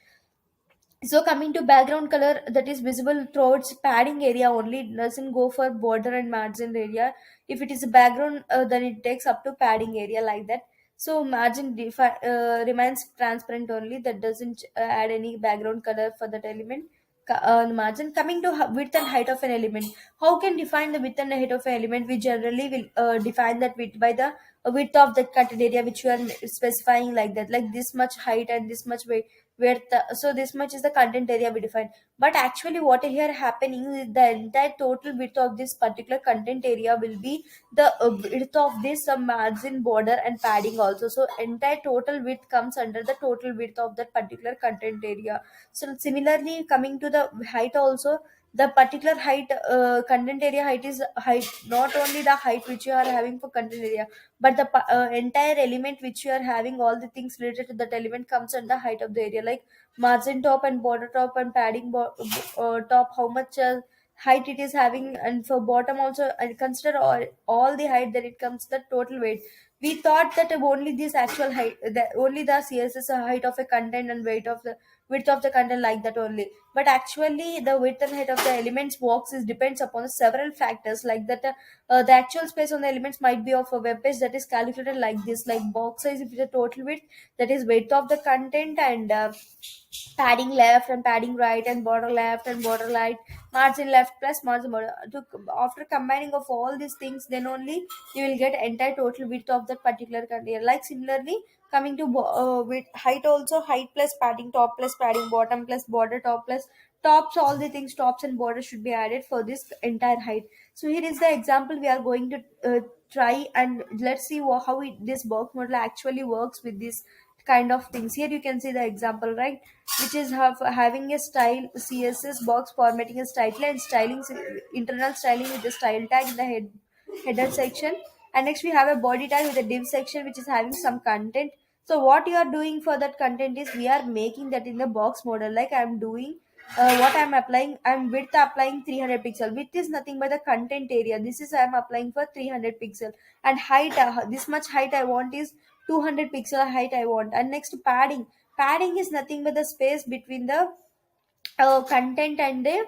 [SPEAKER 2] So coming to background color that is visible towards padding area only, it doesn't go for border and margin area. If it is a background, then it takes up to padding area like that. So margin remains transparent only, that doesn't add any background color for that element. Margin coming to width and height of an element. How can define the width and height of an element? We generally will define that width by the width of the content area which you are specifying like that, like this much height and this much weight width. So this much is the content area we define. But actually what here happening is the entire total width of this particular content area will be the width of this margin, border, and padding also. So entire total width comes under the total width of that particular content area. So similarly, coming to the height also, the particular height, content area height is height, not only the height which you are having for content area, but the entire element which you are having, all the things related to that element comes under height of the area, like margin top and border top and padding top, how much height it is having. And for bottom also, and consider all the height, then it comes the total weight. We thought that only this actual height, only the CSS height of a content and weight of the width of the content like that only. But actually the width and height of the elements box is depends upon several factors like that. The actual space on the elements might be of a web page, that is calculated like this, like box size if it is a total width, that is width of the content, and padding left and padding right, and border left and border right, margin left plus margin border. After combining of all these things, then only you will get entire total width of that particular container. Like similarly, coming to width, height also, height plus padding, top plus padding, bottom plus border, top plus tops, all the things tops and borders should be added for this entire height. So here is the example we are going to try, and let's see how this box model actually works with this kind of things. Here you can see the example, right, which is having a style CSS box formatting a style and styling, internal styling with the style tag in the header section. And next we have a body tag with a div section which is having some content. So what you are doing for that content is we are making that in the box model, like I am doing what I'm applying. I'm width applying 300 pixel. Width is nothing but the content area. This is I'm applying for 300 pixel. And height, this much height I want is 200 pixel height I want. And next padding. Padding is nothing but the space between the content and the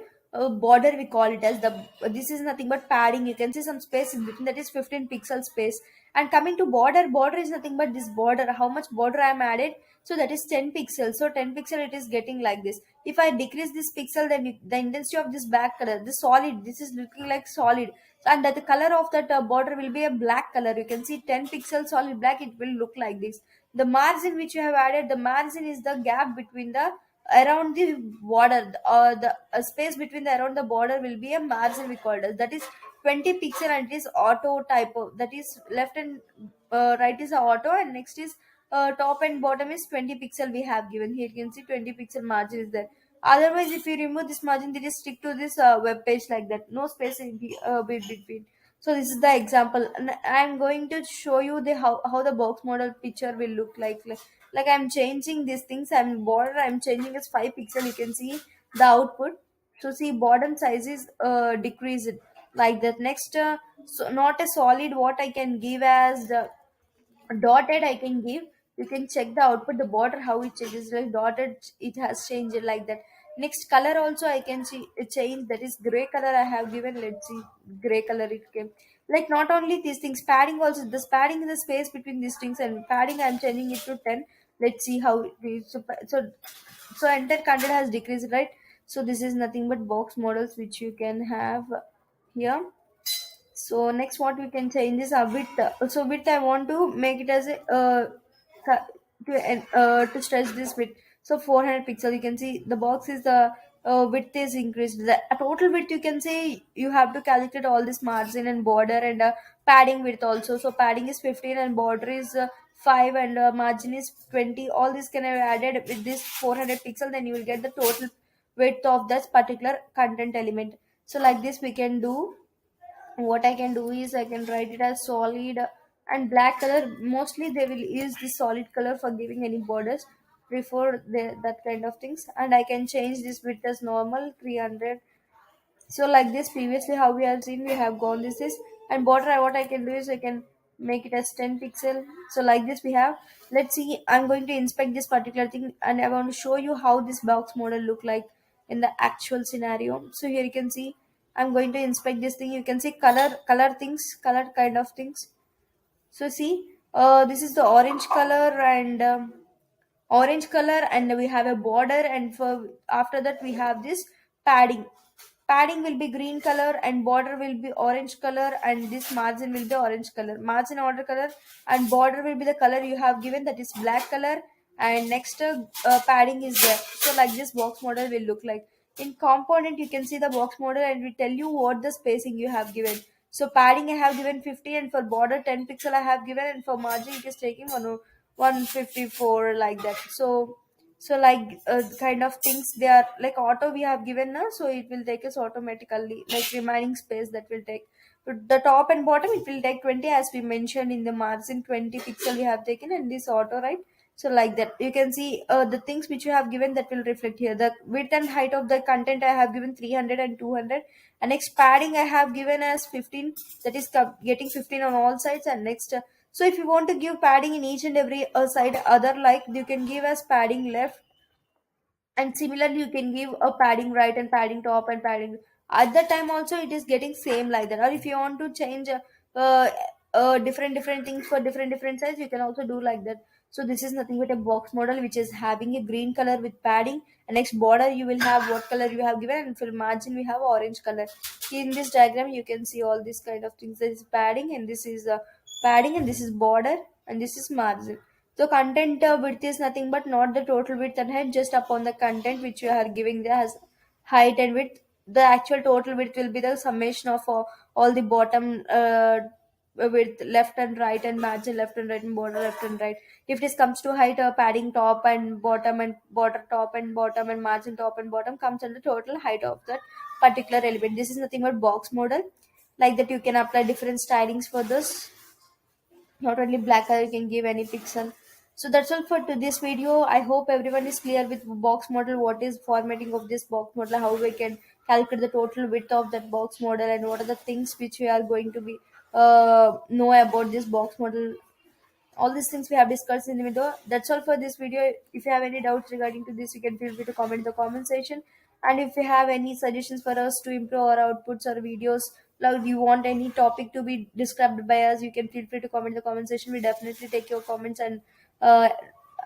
[SPEAKER 2] border, we call it as the, this is nothing but padding. You can see some space in between, that is 15 pixel space. And coming to border, border is nothing but this border, how much border I am added, so that is 10 pixels. So 10 pixel it is getting like this. If I decrease this pixel, then the intensity of this back color, this solid, this is looking like solid. And that the color of that border will be a black color. You can see 10 pixels solid black, it will look like this. The margin which you have added, the margin is the gap between the around the border, or the space between the around the border will be a margin, we call it as. That is 20 pixel, and it is auto type of, that is left and right is a auto, and next is top and bottom is 20 pixel we have given. Here you can see 20 pixel margin is there. Otherwise if you remove this margin, they just stick to this web page like that, no space in between. So this is the example, and I'm going to show you the how the box model picture will look like I'm changing these things. I'm border, I'm changing as 5 pixel. You can see the output. So see bottom size is decreased like that. Next so not a solid, what I can give as the dotted I can give. You can check the output, the border how it changes, like dotted it has changed like that. Next color also I can see a change, that is gray color I have given. Let's see, gray color it came. Like not only these things, padding also, this padding in the space between these things, and padding I'm changing it to 10. Let's see how it is. So entire content has decreased, right? So this is nothing but box models which you can have here. So next what we can change is a width. So width I want to make it as a to stretch this width. So 400 pixel. You can see the box is the width is increased. The total width you can say you have to calculate all this margin and border and padding width also. So padding is 15 and border is
[SPEAKER 1] 5 and margin is 20. All this can be added with this 400 pixel, then you will get the total width of that particular content element. So like this we can do. What I can do is I can write it as solid and black color. Mostly they will use this solid color for giving any borders before that kind of things. And I can change this width as normal 300. So like this previously how we have seen, we have gone this is. And border, what I can do is I can make it as 10 pixel. So like this we have. Let's see, I'm going to inspect this particular thing and I want to show you how this box model look like in the actual scenario. So here you can see I'm going to inspect this thing. You can see color things, color kind of things. So see, this is the orange color and orange color, and we have a border, and for after that we have this padding will be green color and border will be orange color, and this margin will be orange color, margin order color, and border will be the color you have given, that is black color. And next padding is there. So like this box model will look like. In component you can see the box model and we tell you what the spacing you have given. So padding I have given 50, and for border 10 pixel I have given, and for margin it is taking 154 like that. So like kind of things they are like auto we have given now, so it will take us automatically like remaining space that will take. But the top and bottom it will take 20 as we mentioned in the margin, 20 pixel we have taken, and this auto, right? So like that you can see the things which you have given that will reflect here. The width and height of the content I have given 300 and 200, and next padding I have given as 15, that is getting 15 on all sides. And next so if you want to give padding in each and every side other, like you can give as padding left, and similarly you can give a padding right and padding top and padding at the time also it is getting same like that. Or if you want to change uh, different things for different size, you can also do like that. So this is nothing but a box model which is having a green color with padding, and next border you will have what color you have given, and for margin we have orange color. In this diagram you can see all these kind of things. This is padding, and this is padding, and this is border, and this is margin. So content width is nothing but not the total width and height, just upon the content which you are giving there as height and width. The actual total width will be the summation of all the bottom width left and right, and margin left and right, and border left and right. If this comes to height, padding top and border top and bottom, and margin top and bottom comes under total height of that particular element. This is nothing but box model. Like that you can apply different stylings for this. Not only black color, you can give any pixel. So that's all for to this video. I hope everyone is clear with box model, what is formatting of this box model, how we can calculate the total width of that box model, and what are the things which we are going to be know about this box model. All these things we have discussed in the video. That's all for this video. If you have any doubts regarding to this, you can feel free to comment in the comment section. And if you have any suggestions for us to improve our outputs or videos, like you want any topic to be described by us, you can feel free to comment in the comment section. We definitely take your comments and uh,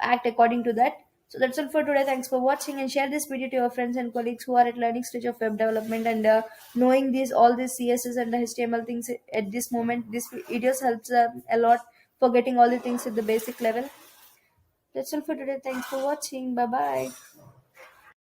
[SPEAKER 1] act according to that. So that's all for today. Thanks for watching, and share this video to your friends and colleagues who are at learning stage of web development, and knowing these all these CSS and the HTML things at this moment. This videos helps a lot for getting all the things at the basic level. That's all for today. Thanks for watching. Bye bye.